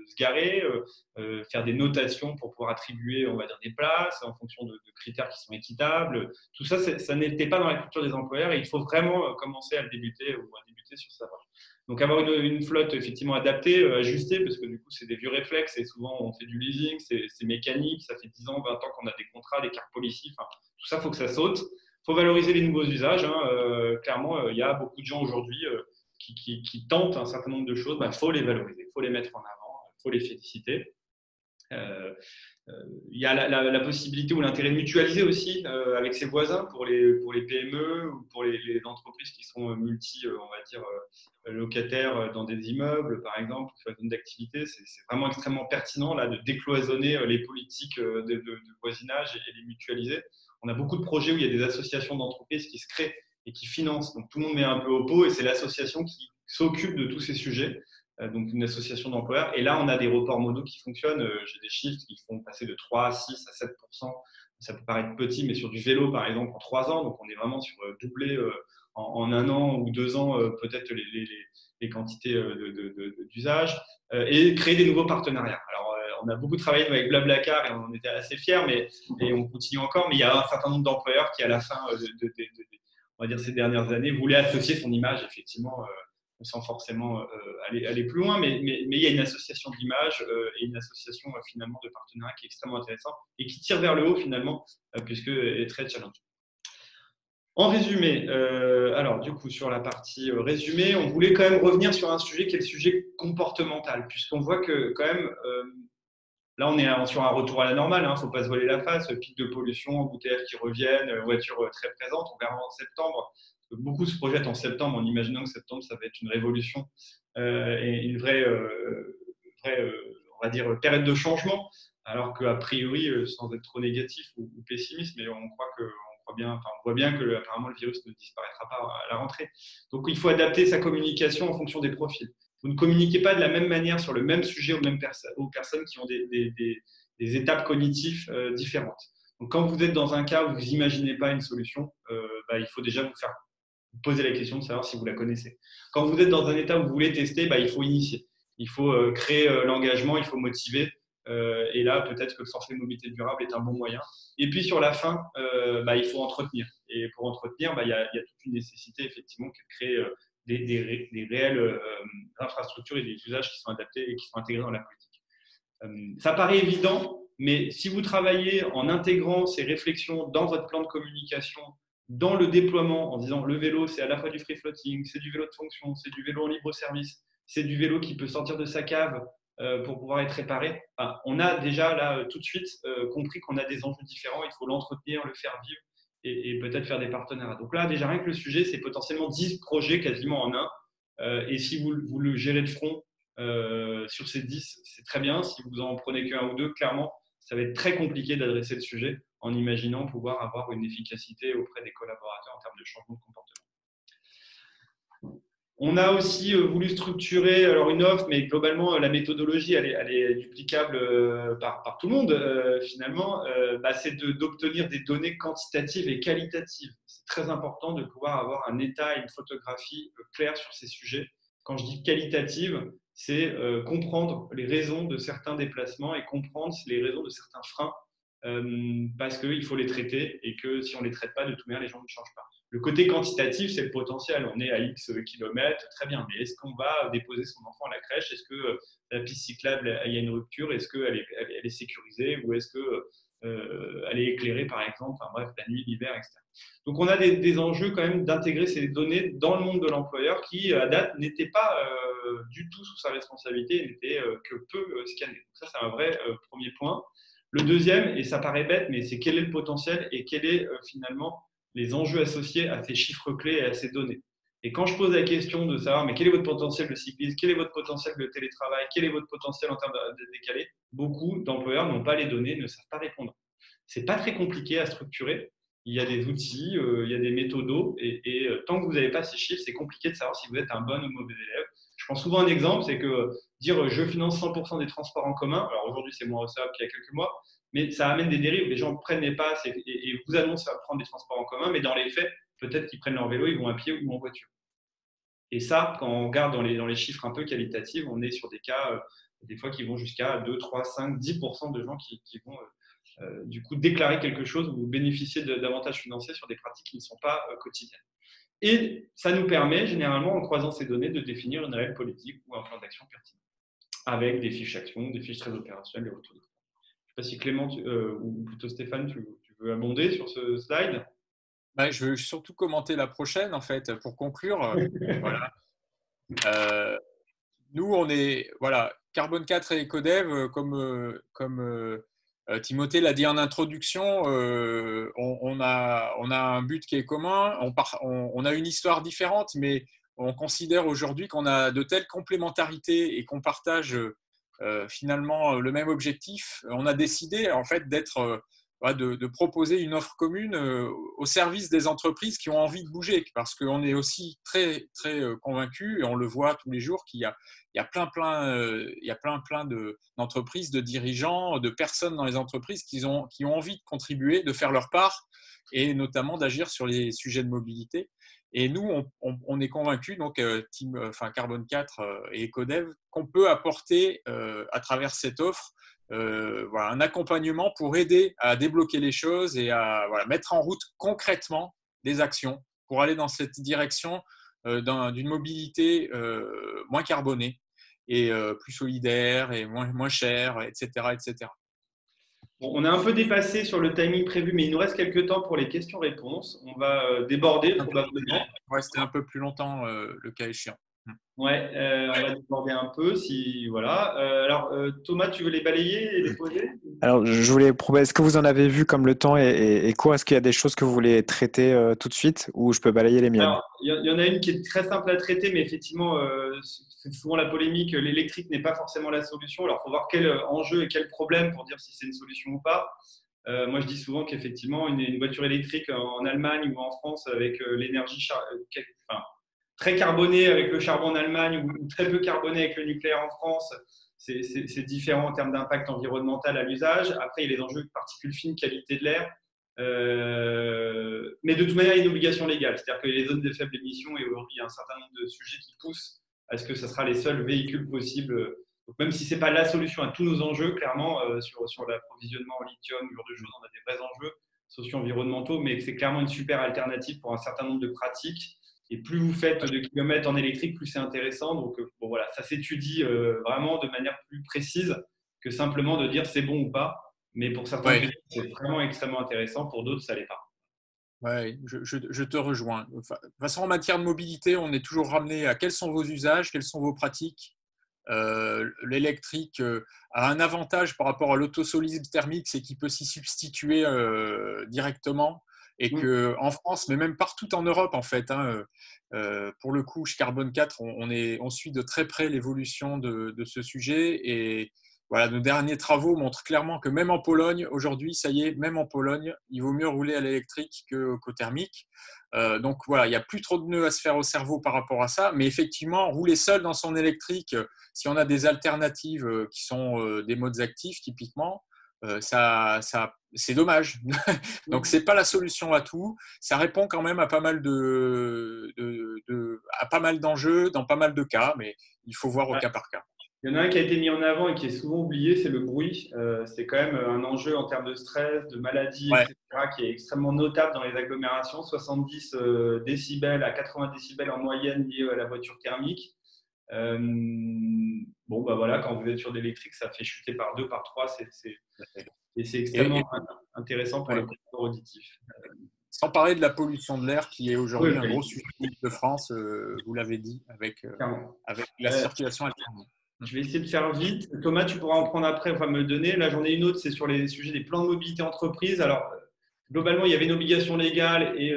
se garer, faire des notations pour pouvoir attribuer, on va dire, des places en fonction de critères qui sont équitables. Tout ça, ça n'était pas dans la culture des employeurs et il faut vraiment commencer à débuter sur ça. Donc, avoir une flotte effectivement adaptée, ajustée, parce que du coup, c'est des vieux réflexes et souvent, on fait du leasing, c'est mécanique, ça fait 10 ans, 20 ans qu'on a des contrats, des cartes policy, tout ça, il faut que ça saute. Il faut valoriser les nouveaux usages. Clairement, il y a beaucoup de gens aujourd'hui qui tentent un certain nombre de choses. Il faut les valoriser, il faut les mettre en avant, il faut les féliciter. Il y a la possibilité ou l'intérêt de mutualiser aussi avec ses voisins pour les PME ou pour les entreprises qui sont on va dire, locataires dans des immeubles, par exemple, sur la zone d'activité. C'est vraiment extrêmement pertinent là, de décloisonner les politiques de voisinage et les mutualiser. On a beaucoup de projets où il y a des associations d'entreprises qui se créent et qui financent. Donc tout le monde met un peu au pot et c'est l'association qui s'occupe de tous ces sujets. Donc une association d'employeurs. Et là, on a des reports modaux qui fonctionnent. J'ai des chiffres qui font passer de 3 à 6 à 7%. Ça peut paraître petit, mais sur du vélo, par exemple, en 3 ans. Donc, on est vraiment sur doubler en 1 an ou 2 ans, peut-être les quantités d'usage. Et créer des nouveaux partenariats. Alors, on a beaucoup travaillé avec Blablacar et on était assez fiers, et on continue encore. Mais il y a un certain nombre d'employeurs qui, à la fin on va dire, ces dernières années, voulaient associer son image, effectivement, sans forcément aller plus loin, mais il y a une association d'image et une association finalement de partenariat qui est extrêmement intéressante et qui tire vers le haut finalement, puisque est très challenge. En résumé, alors du coup sur la partie résumé, on voulait quand même revenir sur un sujet qui est le sujet comportemental, puisqu'on voit que quand même là on est sur un retour à la normale, il ne faut pas se voiler la face, pic de pollution, embouteillages qui reviennent, voitures très présentes, on verra en septembre. Beaucoup se projettent en septembre en imaginant que septembre, ça va être une révolution et une vraie on va dire, période de changement, alors qu'a priori, sans être trop négatif ou pessimiste, mais on voit bien que apparemment le virus ne disparaîtra pas à la rentrée. Donc il faut adapter sa communication en fonction des profils. Vous ne communiquez pas de la même manière sur le même sujet aux personnes qui ont des étapes cognitives différentes. Donc quand vous êtes dans un cas où vous n'imaginez pas une solution, il faut déjà vous poser la question de savoir si vous la connaissez. Quand vous êtes dans un état où vous voulez tester, il faut initier. Il faut créer l'engagement, il faut motiver. Et là, peut-être que le forfait mobilité durable est un bon moyen. Et puis sur la fin, il faut entretenir. Et pour entretenir, il y a toute une nécessité effectivement de créer des réelles infrastructures et des usages qui sont adaptés et qui sont intégrés dans la politique. Ça paraît évident, mais si vous travaillez en intégrant ces réflexions dans votre plan de communication, dans le déploiement, en disant le vélo, c'est à la fois du free floating, c'est du vélo de fonction, c'est du vélo en libre service, c'est du vélo qui peut sortir de sa cave pour pouvoir être réparé. On a déjà là tout de suite compris qu'on a des enjeux différents, il faut l'entretenir, le faire vivre et peut-être faire des partenariats. Donc là, déjà rien que le sujet, c'est potentiellement 10 projets quasiment en un. Et si vous le gérez de front sur ces 10, c'est très bien. Si vous en prenez qu'un ou deux, clairement, ça va être très compliqué d'adresser le sujet en imaginant pouvoir avoir une efficacité auprès des collaborateurs en termes de changement de comportement. On a aussi voulu structurer une offre, mais globalement, la méthodologie, elle est duplicable par tout le monde, finalement. C'est d'obtenir des données quantitatives et qualitatives. C'est très important de pouvoir avoir un état et une photographie claire sur ces sujets. Quand je dis qualitative, c'est comprendre les raisons de certains déplacements et comprendre les raisons de certains freins, parce qu'il faut les traiter et que si on ne les traite pas, de toute manière, les gens ne changent pas. Le côté quantitatif, c'est le potentiel. On est à X kilomètres, très bien. Mais est-ce qu'on va déposer son enfant à la crèche? Est-ce que la piste cyclable, il y a une rupture? Est-ce qu'elle est sécurisée? Ou est-ce qu'elle est éclairée, par exemple? Enfin bref, la nuit, l'hiver, etc. Donc, on a des enjeux quand même d'intégrer ces données dans le monde de l'employeur qui, à date, n'étaient pas du tout sous sa responsabilité, n'étaient que peu scannés. Donc ça, c'est un vrai premier point. Le deuxième, et ça paraît bête, mais c'est quel est le potentiel et quel est finalement les enjeux associés à ces chiffres clés et à ces données. Et quand je pose la question de savoir mais quel est votre potentiel de cyclisme, quel est votre potentiel de télétravail, quel est votre potentiel en termes de décalé, beaucoup d'employeurs n'ont pas les données, ne savent pas répondre. C'est pas très compliqué à structurer. Il y a des outils, il y a des méthodos, et tant que vous n'avez pas ces chiffres, c'est compliqué de savoir si vous êtes un bon ou mauvais élève. Je prends souvent un exemple, c'est que dire je finance 100% des transports en commun, alors aujourd'hui c'est moins recevable qu'il y a quelques mois, mais ça amène des dérives. Les gens prennent les passes et vous annoncent à prendre des transports en commun, mais dans les faits, peut-être qu'ils prennent leur vélo, ils vont à pied ou en voiture. Et ça, quand on regarde dans les chiffres un peu qualitatifs, on est sur des cas, des fois, qui vont jusqu'à 2, 3, 5, 10% de gens qui vont du coup déclarer quelque chose ou bénéficier d'avantages financiers sur des pratiques qui ne sont pas quotidiennes. Et ça nous permet, généralement, en croisant ces données, de définir une réelle politique ou un plan d'action pertinent, avec des fiches actions, des fiches très opérationnelles, des retours. Je ne sais pas si Clément, ou plutôt Stéphane, tu veux abonder sur ce slide? Je veux surtout commenter la prochaine, en fait, pour conclure. Voilà. Nous, Carbone 4 et Ecodev, comme Timothée l'a dit en introduction, on a un but qui est commun, on a une histoire différente, mais on considère aujourd'hui qu'on a de telles complémentarités et qu'on partage finalement le même objectif. On a décidé en fait de proposer une offre commune au service des entreprises qui ont envie de bouger, parce qu'on est aussi très, très convaincus, et on le voit tous les jours, qu'il y a plein d'entreprises, de dirigeants, de personnes dans les entreprises qui ont envie de contribuer, de faire leur part, et notamment d'agir sur les sujets de mobilité. Et nous, on est convaincus, donc Carbone 4 et Ecodev, qu'on peut apporter à travers cette offre un accompagnement pour aider à débloquer les choses et à mettre en route concrètement des actions pour aller dans cette direction d'une mobilité moins carbonée et plus solidaire et moins chère, etc., etc. Bon, on a un peu dépassé sur le timing prévu, mais il nous reste quelques temps pour les questions-réponses. On va déborder probablement. Rester un peu plus longtemps le cas échéant. Ouais, on va déborder un peu. Voilà. Alors, Thomas, tu veux les balayer et les poser? Alors, je voulais proposer, est-ce que vous en avez vu comme le temps est court? Est-ce qu'il y a des choses que vous voulez traiter tout de suite ou je peux balayer les miennes? Alors, il y en a une qui est très simple à traiter, mais effectivement, c'est souvent la polémique. L'électrique n'est pas forcément la solution. Alors, il faut voir quel enjeu et quel problème pour dire si c'est une solution ou pas. Moi, je dis souvent qu'effectivement, une voiture électrique en Allemagne ou en France avec l'énergie très carbonée avec le charbon en Allemagne ou très peu carbonée avec le nucléaire en France, c'est différent en termes d'impact environnemental à l'usage. Après, il y a les enjeux de particules fines, qualité de l'air. Mais de toute manière, il y a une obligation légale. C'est-à-dire que les zones de faible émission, et aujourd'hui, il y a un certain nombre de sujets qui poussent à ce que ce sera les seuls véhicules possibles. Donc, même si ce n'est pas la solution à tous nos enjeux, clairement, sur l'approvisionnement en lithium, ce genre de choses, on a des vrais enjeux socio-environnementaux, mais c'est clairement une super alternative pour un certain nombre de pratiques. Et plus vous faites de kilomètres en électrique, plus c'est intéressant. Donc, voilà, ça s'étudie vraiment de manière plus précise que simplement de dire c'est bon ou pas. Mais pour certains, c'est vraiment extrêmement intéressant. Pour d'autres, ça ne l'est pas. Oui, je te rejoins. De toute façon, en matière de mobilité, on est toujours ramené à quels sont vos usages, quelles sont vos pratiques. L'électrique a un avantage par rapport à l'autosolisme thermique, c'est qu'il peut s'y substituer directement. Et qu'en France, mais même partout en Europe, en fait, pour le coup, chez Carbone 4, on suit de très près l'évolution de ce sujet. Et voilà, nos derniers travaux montrent clairement que même en Pologne, aujourd'hui, ça y est, même en Pologne, il vaut mieux rouler à l'électrique qu'au thermique. Donc voilà, il n'y a plus trop de nœuds à se faire au cerveau par rapport à ça. Mais effectivement, rouler seul dans son électrique, si on a des alternatives qui sont des modes actifs, typiquement, c'est dommage. Donc, ce n'est pas la solution à tout. Ça répond quand même à pas mal d'enjeux dans pas mal de cas, mais il faut voir au cas par cas. Il y en a un qui a été mis en avant et qui est souvent oublié, c'est le bruit. C'est quand même un enjeu en termes de stress, de maladie, etc., qui est extrêmement notable dans les agglomérations. 70 décibels à 80 décibels en moyenne liés à la voiture thermique. Voilà, quand vous êtes sur d'électrique, ça fait chuter par 2, par 3. Et c'est extrêmement intéressant pour le confort auditif. Sans parler de la pollution de l'air qui est aujourd'hui un gros sujet de France, vous l'avez dit, avec la circulation alternée. Je vais essayer de faire vite. Thomas, tu pourras en prendre après, enfin me le donner. Là, j'en ai une autre, c'est sur les sujets des plans de mobilité entreprise. Alors, globalement, il y avait une obligation légale et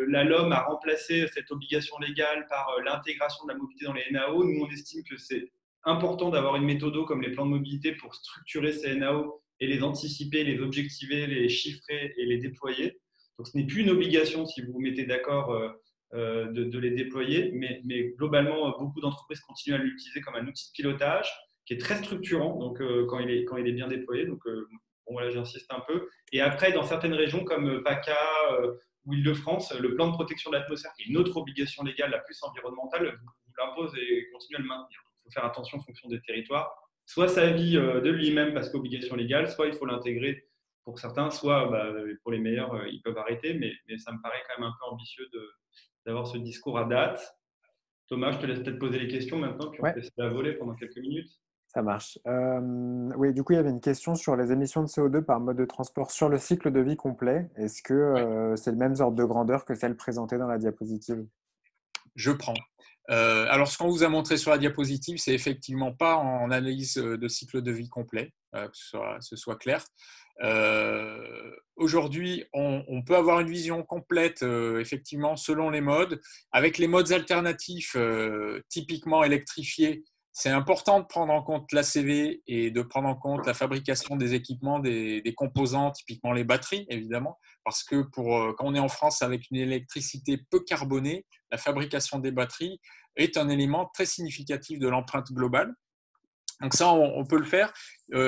la LOM a remplacé cette obligation légale par l'intégration de la mobilité dans les NAO. Nous, on estime que c'est important d'avoir une méthode comme les plans de mobilité pour structurer ces NAO et les anticiper, les objectiver, les chiffrer et les déployer. Donc, ce n'est plus une obligation si vous vous mettez d'accord de les déployer, mais globalement, beaucoup d'entreprises continuent à l'utiliser comme un outil de pilotage qui est très structurant donc, quand il est bien déployé. Donc, voilà, j'insiste un peu. Et après, dans certaines régions comme PACA ou Île-de-France, le plan de protection de l'atmosphère, qui est une autre obligation légale, la plus environnementale, vous l'impose et continue à le maintenir. Il faut faire attention en fonction des territoires. Soit ça vit de lui-même parce qu'obligation légale, soit il faut l'intégrer pour certains, soit pour les meilleurs, ils peuvent arrêter, mais ça me paraît quand même un peu ambitieux d'avoir ce discours à date. Thomas, je te laisse peut-être poser les questions maintenant, puis on peut essayer de la voler pendant quelques minutes. Ça marche. Oui, du coup, il y avait une question sur les émissions de CO2 par mode de transport sur le cycle de vie complet. Est-ce que c'est le même ordre de grandeur que celle présentée dans la diapositive? Je prends. Alors, ce qu'on vous a montré sur la diapositive, c'est effectivement pas en analyse de cycle de vie complet, que ce soit clair. Aujourd'hui, on peut avoir une vision complète, effectivement, selon les modes. Avec les modes alternatifs, typiquement électrifiés, c'est important de prendre en compte l'ACV et de prendre en compte la fabrication des équipements, des composants, typiquement les batteries, évidemment, parce que quand on est en France avec une électricité peu carbonée, la fabrication des batteries est un élément très significatif de l'empreinte globale. Donc ça, on peut le faire.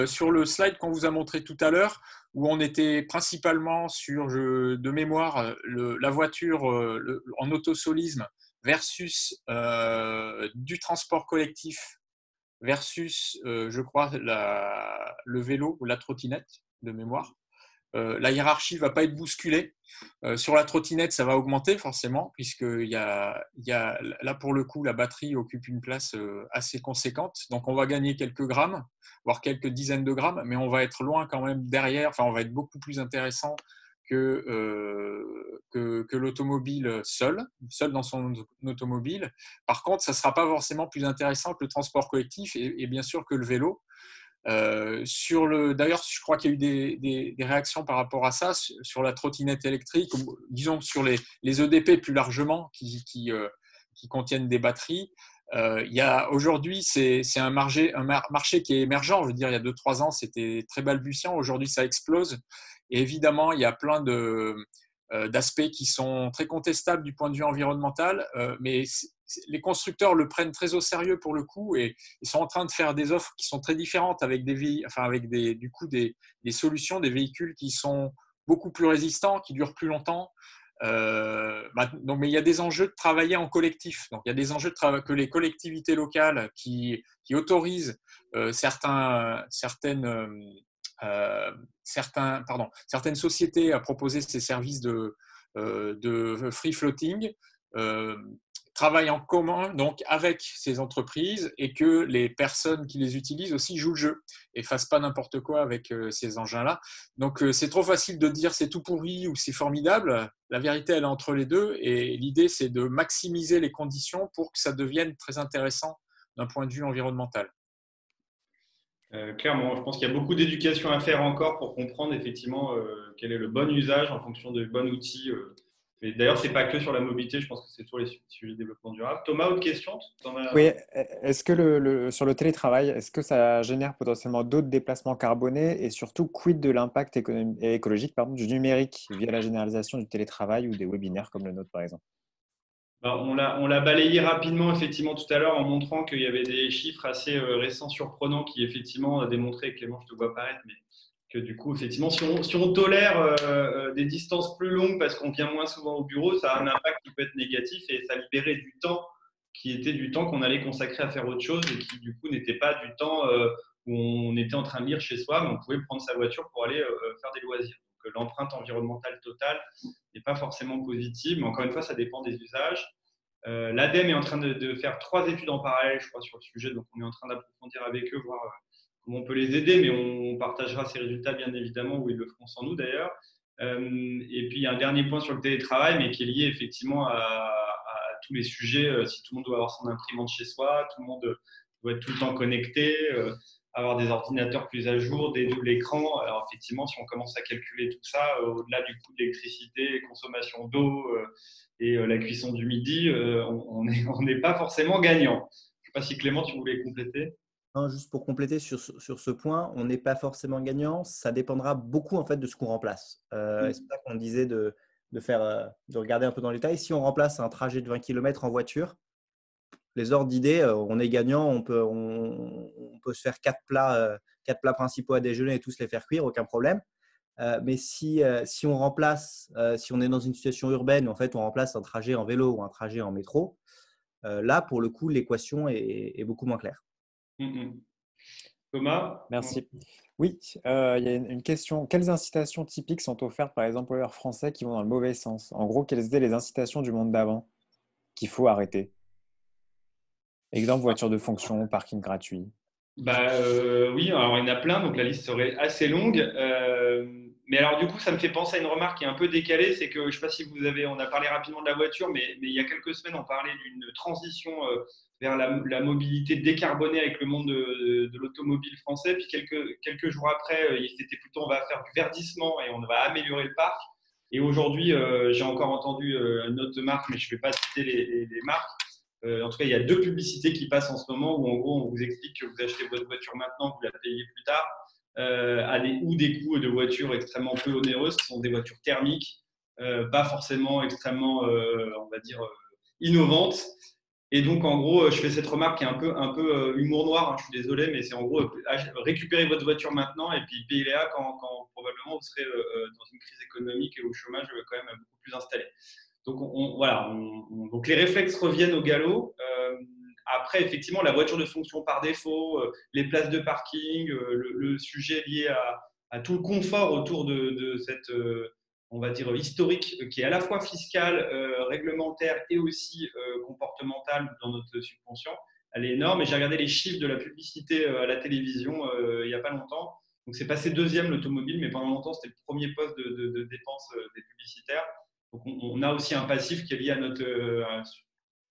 Sur le slide qu'on vous a montré tout à l'heure, où on était principalement sur, de mémoire, la voiture en autosolisme versus du transport collectif versus, je crois, le vélo ou la trottinette de mémoire. La hiérarchie ne va pas être bousculée. Sur la trottinette, ça va augmenter forcément, puisque là, pour le coup, la batterie occupe une place assez conséquente. Donc, on va gagner quelques grammes, voire quelques dizaines de grammes, mais on va être loin quand même derrière. Enfin, on va être beaucoup plus intéressant que l'automobile seul dans son automobile. Par contre, ça ne sera pas forcément plus intéressant que le transport collectif et bien sûr que le vélo. D'ailleurs, je crois qu'il y a eu des réactions par rapport à ça sur la trottinette électrique, disons sur les EDP plus largement qui contiennent des batteries. Aujourd'hui, c'est un marché qui est émergent. Je veux dire, il y a 2-3 ans, c'était très balbutiant. Aujourd'hui, ça explose. Et évidemment, il y a plein d'aspects qui sont très contestables du point de vue environnemental, mais les constructeurs le prennent très au sérieux pour le coup et ils sont en train de faire des offres qui sont très différentes avec des solutions, des véhicules qui sont beaucoup plus résistants, qui durent plus longtemps. Mais il y a des enjeux de travailler en collectif. Donc, il y a des enjeux que les collectivités locales qui autorisent certaines sociétés à proposer ces services de free floating travaillent en commun donc avec ces entreprises et que les personnes qui les utilisent aussi jouent le jeu et fassent pas n'importe quoi avec ces engins-là. Donc c'est trop facile de dire c'est tout pourri ou c'est formidable. La vérité elle est entre les deux et l'idée c'est de maximiser les conditions pour que ça devienne très intéressant d'un point de vue environnemental. Clairement, je pense qu'il y a beaucoup d'éducation à faire encore pour comprendre effectivement quel est le bon usage en fonction du bon outil. Et d'ailleurs, ce n'est pas que sur la mobilité, je pense que c'est sur les sujets de développement durable. Thomas, autre question? Oui, est-ce que sur le télétravail, est-ce que ça génère potentiellement d'autres déplacements carbonés et surtout, quid de l'impact écologique du numérique via la généralisation du télétravail ou des webinaires comme le nôtre, par exemple? On l'a balayé rapidement, effectivement, tout à l'heure en montrant qu'il y avait des chiffres assez récents, surprenants, qui effectivement démontraient, Clément, je te vois apparaître, mais que du coup, effectivement, si on tolère des distances plus longues parce qu'on vient moins souvent au bureau, ça a un impact qui peut être négatif et ça libérait du temps qui était du temps qu'on allait consacrer à faire autre chose et qui, du coup, n'était pas du temps où on était en train de lire chez soi, mais on pouvait prendre sa voiture pour aller faire des loisirs. Donc, l'empreinte environnementale totale n'est pas forcément positive, mais encore une fois, ça dépend des usages. L'ADEME est en train de faire 3 études en parallèle, je crois, sur le sujet, donc on est en train d'approfondir avec eux, voir comment on peut les aider, mais on partagera ces résultats bien évidemment, ou ils le feront sans nous d'ailleurs. Et puis il y a un dernier point sur le télétravail, mais qui est lié effectivement à tous les sujets. Si tout le monde doit avoir son imprimante chez soi, tout le monde doit être tout le temps connecté, avoir des ordinateurs plus à jour, des doubles écrans. Alors effectivement, si on commence à calculer tout ça, au-delà du coût de l'électricité, consommation d'eau et la cuisson du midi, on n'est pas forcément gagnant. Je ne sais pas si Clément, tu voulais compléter. Non, juste pour compléter sur ce point, on n'est pas forcément gagnant. Ça dépendra beaucoup en fait de ce qu'on remplace. C'est pour ça qu'on disait de regarder un peu dans les détails. Si on remplace un trajet de 20 km en voiture, les ordres d'idées, on est gagnant. On peut se faire 4 plats principaux à déjeuner et tous les faire cuire, aucun problème. Mais si on remplace, si on est dans une situation urbaine, en fait, on remplace un trajet en vélo ou un trajet en métro, là, pour le coup, l'équation est beaucoup moins claire. Thomas? Merci. Oui, il y a une question. Quelles incitations typiques sont offertes par les employeurs français qui vont dans le mauvais sens? En gros, quelles étaient les incitations du monde d'avant qu'il faut arrêter? Exemple, voiture de fonction, parking gratuit. Oui, alors il y en a plein, donc la liste serait assez longue. mais alors, du coup, ça me fait penser à une remarque qui est un peu décalée. C'est que, je ne sais pas si on a parlé rapidement de la voiture, mais il y a quelques semaines, on parlait d'une transition vers la mobilité décarbonée avec le monde de l'automobile français. Puis quelques jours après, c'était plutôt on va faire du verdissement et on va améliorer le parc. Et aujourd'hui, j'ai encore entendu une autre marque, mais je ne vais pas citer les marques. En tout cas, il y a 2 publicités qui passent en ce moment où, en gros, on vous explique que vous achetez votre voiture maintenant, vous la payez plus tard, ou des coûts de voitures extrêmement peu onéreuses, qui sont des voitures thermiques, pas forcément extrêmement, on va dire, innovantes. Et donc, en gros, je fais cette remarque qui est un peu humour noir, hein, je suis désolé, mais c'est en gros, récupérez votre voiture maintenant et puis payez-la quand probablement vous serez dans une crise économique et au chômage quand même beaucoup plus installé. Donc, voilà, donc les réflexes reviennent au galop. Après, effectivement, la voiture de fonction par défaut, les places de parking, le sujet lié à tout le confort autour de cette, on va dire, historique, qui est à la fois fiscale, réglementaire et aussi comportementale dans notre subvention, elle est énorme. Et j'ai regardé les chiffres de la publicité à la télévision il n'y a pas longtemps. Donc, c'est passé deuxième l'automobile, mais pendant longtemps, c'était le premier poste de dépenses des publicitaires. Donc, on a aussi un passif qui est lié à notre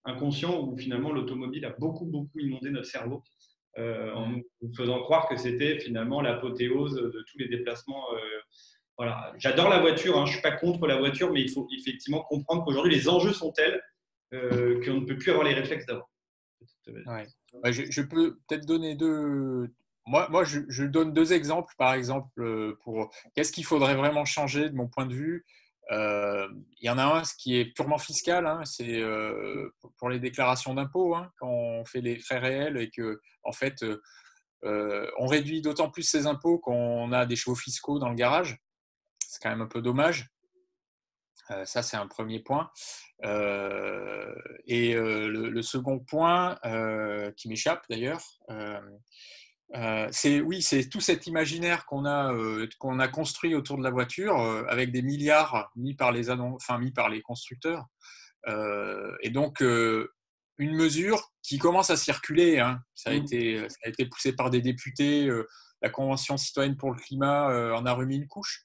inconscient où finalement l'automobile a beaucoup inondé notre cerveau en nous faisant croire que c'était finalement l'apothéose de tous les déplacements. Voilà. J'adore la voiture, hein, je ne suis pas contre la voiture, mais il faut effectivement comprendre qu'aujourd'hui les enjeux sont tels qu'on ne peut plus avoir les réflexes d'avant. Ouais. Je peux peut-être donner deux. Moi je donne 2 exemples, par exemple, pour qu'est-ce qu'il faudrait vraiment changer de mon point de vue. Il y en a un, ce qui est purement fiscal, hein, c'est pour les déclarations d'impôts, hein, quand on fait les frais réels et que, en fait, on réduit d'autant plus ses impôts qu'on a des chevaux fiscaux dans le garage. C'est quand même un peu dommage. Ça, c'est un premier point. Et le second point, qui m'échappe d'ailleurs, c'est tout cet imaginaire qu'on a construit autour de la voiture avec des milliards mis par les constructeurs. Et donc, une mesure qui commence à circuler, hein. Ça a été poussé par des députés. La Convention citoyenne pour le climat en a remis une couche.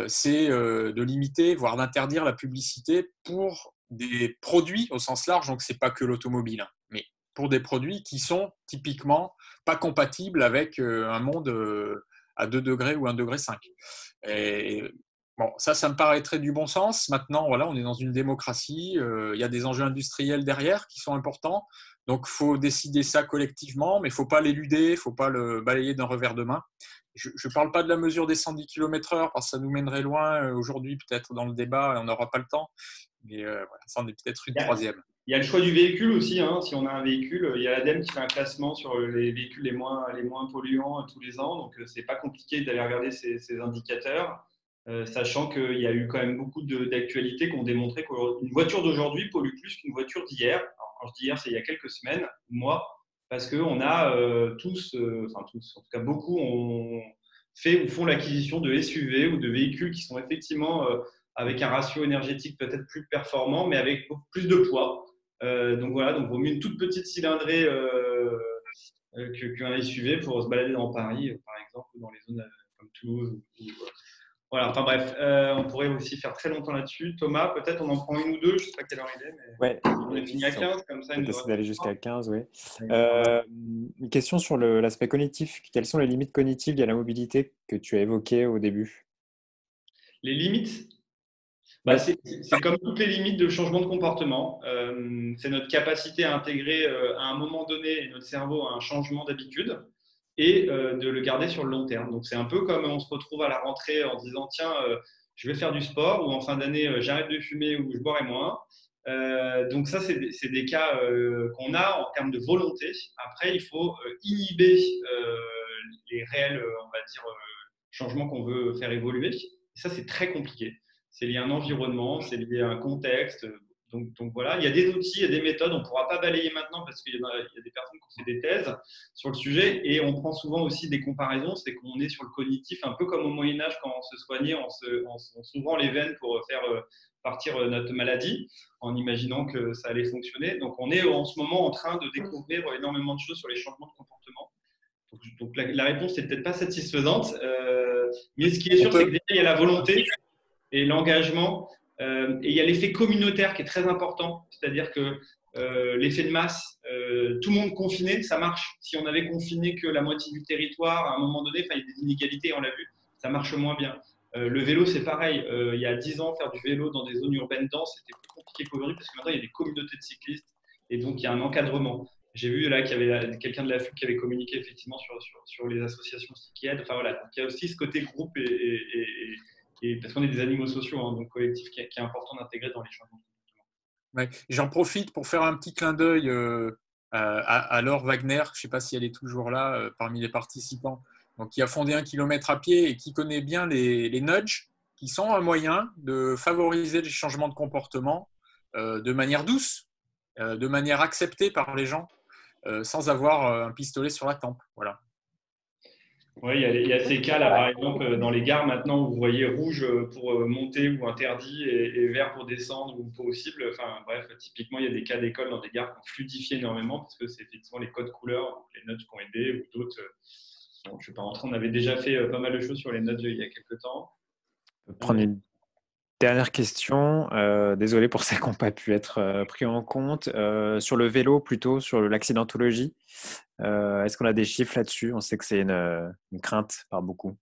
C'est de limiter, voire d'interdire la publicité pour des produits au sens large. Donc, ce n'est pas que l'automobile, hein, mais pour des produits qui sont typiquement pas compatibles avec un monde à 2 degrés ou 1,5 degré. Et bon, ça me paraîtrait du bon sens. Maintenant, voilà, on est dans une démocratie. Il y a des enjeux industriels derrière qui sont importants. Donc, il faut décider ça collectivement, mais il ne faut pas l'éluder, il ne faut pas le balayer d'un revers de main. Je ne parle pas de la mesure des 110 km/h parce que ça nous mènerait loin aujourd'hui, peut-être dans le débat, et on n'aura pas le temps. Mais voilà, ça en est peut-être une troisième. Il y a le choix du véhicule aussi, hein. Si on a un véhicule, il y a l'ADEME qui fait un classement sur les véhicules les moins polluants tous les ans. Donc, c'est pas compliqué d'aller regarder ces indicateurs, sachant qu'il y a eu quand même beaucoup d'actualités qui ont démontré qu'une voiture d'aujourd'hui pollue plus qu'une voiture d'hier. Alors, quand je dis hier, c'est il y a quelques semaines, mois, parce qu'on a tous, en tout cas beaucoup, ont fait ou font l'acquisition de SUV ou de véhicules qui sont effectivement avec un ratio énergétique peut-être plus performant, mais avec beaucoup plus de poids. Donc voilà, donc vaut mieux une toute petite cylindrée qu'un SUV pour se balader dans Paris, par exemple, ou dans les zones comme Toulouse. Voilà, enfin bref, on pourrait aussi faire très longtemps là-dessus. Thomas, peut-être on en prend une ou deux, je ne sais pas quelle heure il est, mais Ouais, on est fini à 15, comme ça. On peut essayer d'aller jusqu'à 15, oui. Une question sur l'aspect cognitif. Quelles sont les limites cognitives liées à la mobilité que tu as évoquées au début? Les limites, bah, c'est comme toutes les limites de changement de comportement. C'est notre capacité à intégrer à un moment donné notre cerveau à un changement d'habitude et de le garder sur le long terme. Donc, c'est un peu comme on se retrouve à la rentrée en disant tiens, je vais faire du sport ou en fin d'année, j'arrête de fumer ou je boirai moins. Donc, ça, c'est des cas qu'on a en termes de volonté. Après, il faut inhiber les réels, on va dire, changements qu'on veut faire évoluer. Et ça, c'est très compliqué. C'est lié à un environnement, c'est lié à un contexte. Donc voilà, il y a des outils, il y a des méthodes. On ne pourra pas balayer maintenant parce qu'il y a des personnes qui ont fait des thèses sur le sujet et on prend souvent aussi des comparaisons. C'est qu'on est sur le cognitif, un peu comme au Moyen-Âge quand on se soignait en s'ouvrant les veines pour faire partir notre maladie en imaginant que ça allait fonctionner. Donc on est en ce moment en train de découvrir énormément de choses sur les changements de comportement. Donc la réponse n'est peut-être pas satisfaisante, mais ce qui est On sûr, c'est que peut, déjà, il y a la volonté et l'engagement, et il y a l'effet communautaire qui est très important, c'est-à-dire que l'effet de masse, tout le monde confiné, ça marche. Si on avait confiné que la moitié du territoire, à un moment donné, il y a des inégalités, on l'a vu, ça marche moins bien. Le vélo, c'est pareil. Il y a 10 ans, faire du vélo dans des zones urbaines denses, c'était plus compliqué qu'aujourd'hui parce que maintenant, il y a des communautés de cyclistes et donc il y a un encadrement. J'ai vu là qu'il y avait quelqu'un de la FUC qui avait communiqué effectivement sur les associations qui aident. Enfin voilà, donc, il y a aussi ce côté groupe et parce qu'on est des animaux sociaux, hein, donc collectif qui est important d'intégrer dans les changements. ouais. J'en profite pour faire un petit clin d'œil à Laure Wagner, je ne sais pas si elle est toujours là parmi les participants, donc, qui a fondé 1 kilomètre à pied et qui connaît bien les nudges, qui sont un moyen de favoriser les changements de comportement de manière douce, de manière acceptée par les gens, sans avoir un pistolet sur la tempe. Voilà. Oui, il y a ces cas là, par exemple, dans les gares maintenant où vous voyez rouge pour monter ou interdit et vert pour descendre ou possible. Enfin bref, typiquement, il y a des cas d'école dans des gares qui ont fluidifié énormément parce que c'est effectivement les codes couleurs, donc les nudges qui ont aidé ou d'autres. Bon, je ne vais pas rentrer, on avait déjà fait pas mal de choses sur les nudges il y a quelques temps. Prendre une dernière question. Désolé pour celles qui n'ont pas pu être pris en compte. Sur le vélo, plutôt, sur l'accidentologie, est-ce qu'on a des chiffres là-dessus? On sait que c'est une crainte par beaucoup.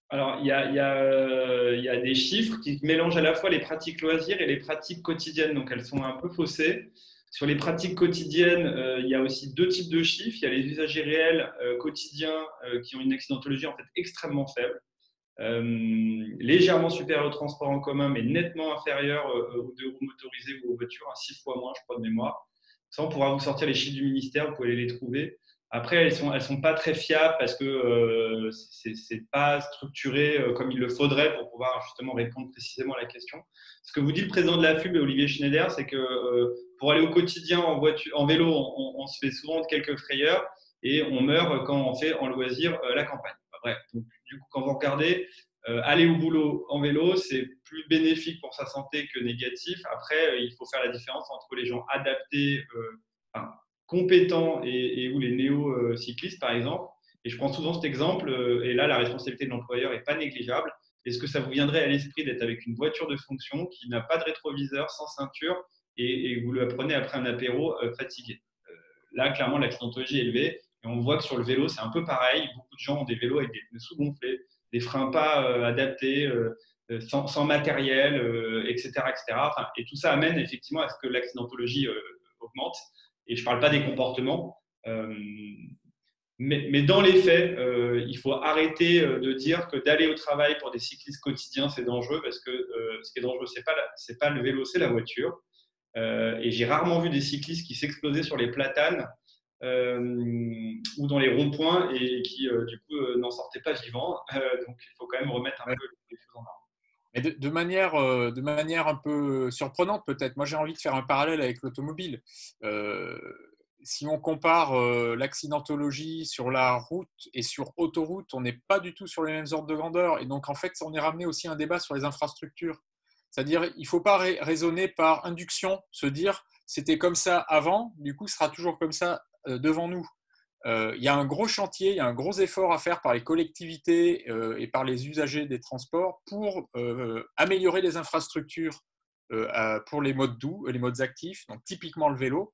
Alors, il y a des chiffres qui mélangent à la fois les pratiques loisirs et les pratiques quotidiennes, donc elles sont un peu faussées. Sur les pratiques quotidiennes, il y a aussi 2 types de chiffres. Il y a les usagers réels quotidiens qui ont une accidentologie en fait extrêmement faible, légèrement supérieure au transport en commun, mais nettement inférieure aux 2 roues motorisées ou aux voitures, 6 fois moins, je crois, de mémoire. Ça, on pourra vous sortir les chiffres du ministère, vous pouvez les trouver. Après, elles sont pas très fiables parce que c'est pas structuré comme il le faudrait pour pouvoir justement répondre précisément à la question. Ce que vous dit le président de la FUB, Olivier Schneider, c'est que pour aller au quotidien en vélo, on se fait souvent quelques frayeurs et on meurt quand on fait en loisir la campagne. Enfin, bref, donc du coup, quand vous regardez, aller au boulot en vélo, c'est plus bénéfique pour sa santé que négatif. Après, il faut faire la différence entre les gens adaptés, enfin, compétents ou les néo-cyclistes, par exemple. Et je prends souvent cet exemple, et là, la responsabilité de l'employeur n'est pas négligeable. Est-ce que ça vous viendrait à l'esprit d'être avec une voiture de fonction qui n'a pas de rétroviseur, sans ceinture, et vous le prenez après un apéro fatigué? Là, clairement, l'accidentologie est élevée. Et on voit que sur le vélo, c'est un peu pareil. Beaucoup de gens ont des vélos avec des pneus sous-gonflés, des freins pas adaptés, sans matériel, etc. etc. Enfin, et tout ça amène effectivement à ce que l'accidentologie augmente. Et je ne parle pas des comportements. Mais dans les faits, il faut arrêter de dire que d'aller au travail pour des cyclistes quotidiens, c'est dangereux parce que ce qui est dangereux, ce n'est pas le vélo, c'est la voiture. Et j'ai rarement vu des cyclistes qui s'explosaient sur les platanes ou dans les ronds-points et qui, du coup, n'en sortaient pas vivants. Donc, il faut quand même remettre un peu les choses en ordre. Mais de manière un peu surprenante peut-être, moi j'ai envie de faire un parallèle avec l'automobile. Si on compare l'accidentologie sur la route et sur autoroute, on n'est pas du tout sur les mêmes ordres de grandeur. Et donc en fait, on est ramené aussi à un débat sur les infrastructures. C'est-à-dire, il ne faut pas raisonner par induction, se dire c'était comme ça avant, du coup ce sera toujours comme ça devant nous. Il y a un gros chantier, il y a un gros effort à faire par les collectivités et par les usagers des transports pour améliorer les infrastructures pour les modes doux, les modes actifs, donc typiquement le vélo.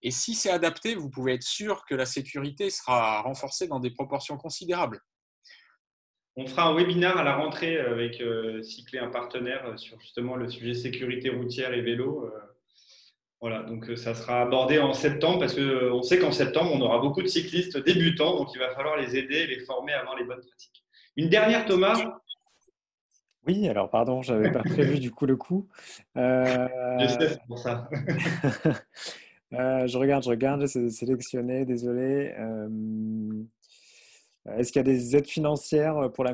Et si c'est adapté, vous pouvez être sûr que la sécurité sera renforcée dans des proportions considérables. On fera un webinaire à la rentrée avec Cyclé, un partenaire, sur justement le sujet sécurité routière et vélo. Voilà, donc ça sera abordé en septembre parce qu'on sait qu'en septembre, on aura beaucoup de cyclistes débutants, donc il va falloir les aider et les former à avoir les bonnes pratiques. Une dernière, Thomas? Oui, alors pardon, je n'avais pas prévu du coup le coup. Je sais, c'est pour ça. Je regarde, j'essaie de sélectionner, désolé. Est-ce qu'il y a des aides financières pour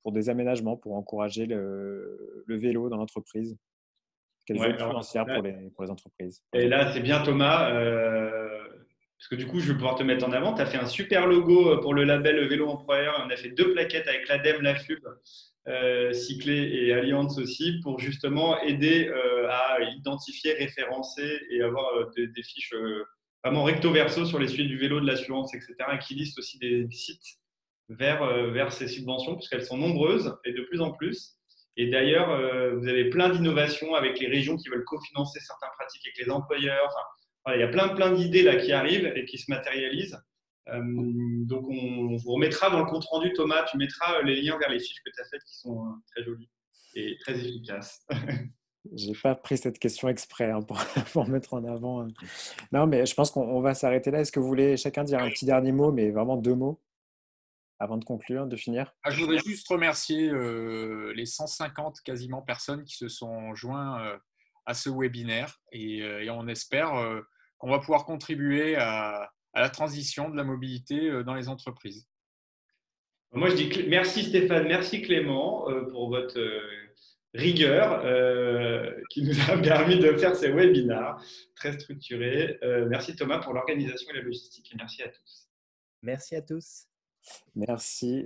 pour des aménagements pour encourager le vélo dans l'entreprise? Quelles Ouais, aides alors, financières là, pour les entreprises? et là, c'est bien Thomas, parce que du coup, je vais pouvoir te mettre en avant. Tu as fait un super logo pour le label Vélo Employeur. On a fait 2 plaquettes avec l'ADEME, la FUB, Cyclé et Allianz aussi, pour justement aider à identifier, référencer et avoir des fiches vraiment recto verso sur les sujets du vélo, de l'assurance, etc. Et qui liste aussi des sites vers ces subventions, puisqu'elles sont nombreuses et de plus en plus. Et d'ailleurs, vous avez plein d'innovations avec les régions qui veulent cofinancer certaines pratiques avec les employeurs. Enfin, voilà, il y a plein d'idées là qui arrivent et qui se matérialisent. Donc, on vous remettra dans le compte rendu, Thomas, tu mettras les liens vers les fiches que tu as faites qui sont très jolies et très efficaces. J'ai pas pris cette question exprès hein, pour mettre en avant. Non, mais je pense qu'on va s'arrêter là. Est-ce que vous voulez chacun dire un petit dernier mot, mais vraiment 2 mots, avant de conclure, de finir? Je voudrais juste remercier les 150 quasiment personnes qui se sont joints à ce webinaire et on espère qu'on va pouvoir contribuer à la transition de la mobilité dans les entreprises. Moi, je dis merci Stéphane, merci Clément pour votre rigueur qui nous a permis de faire ces webinars très structurés. Merci Thomas pour l'organisation et la logistique et merci à tous. Merci à tous. Merci.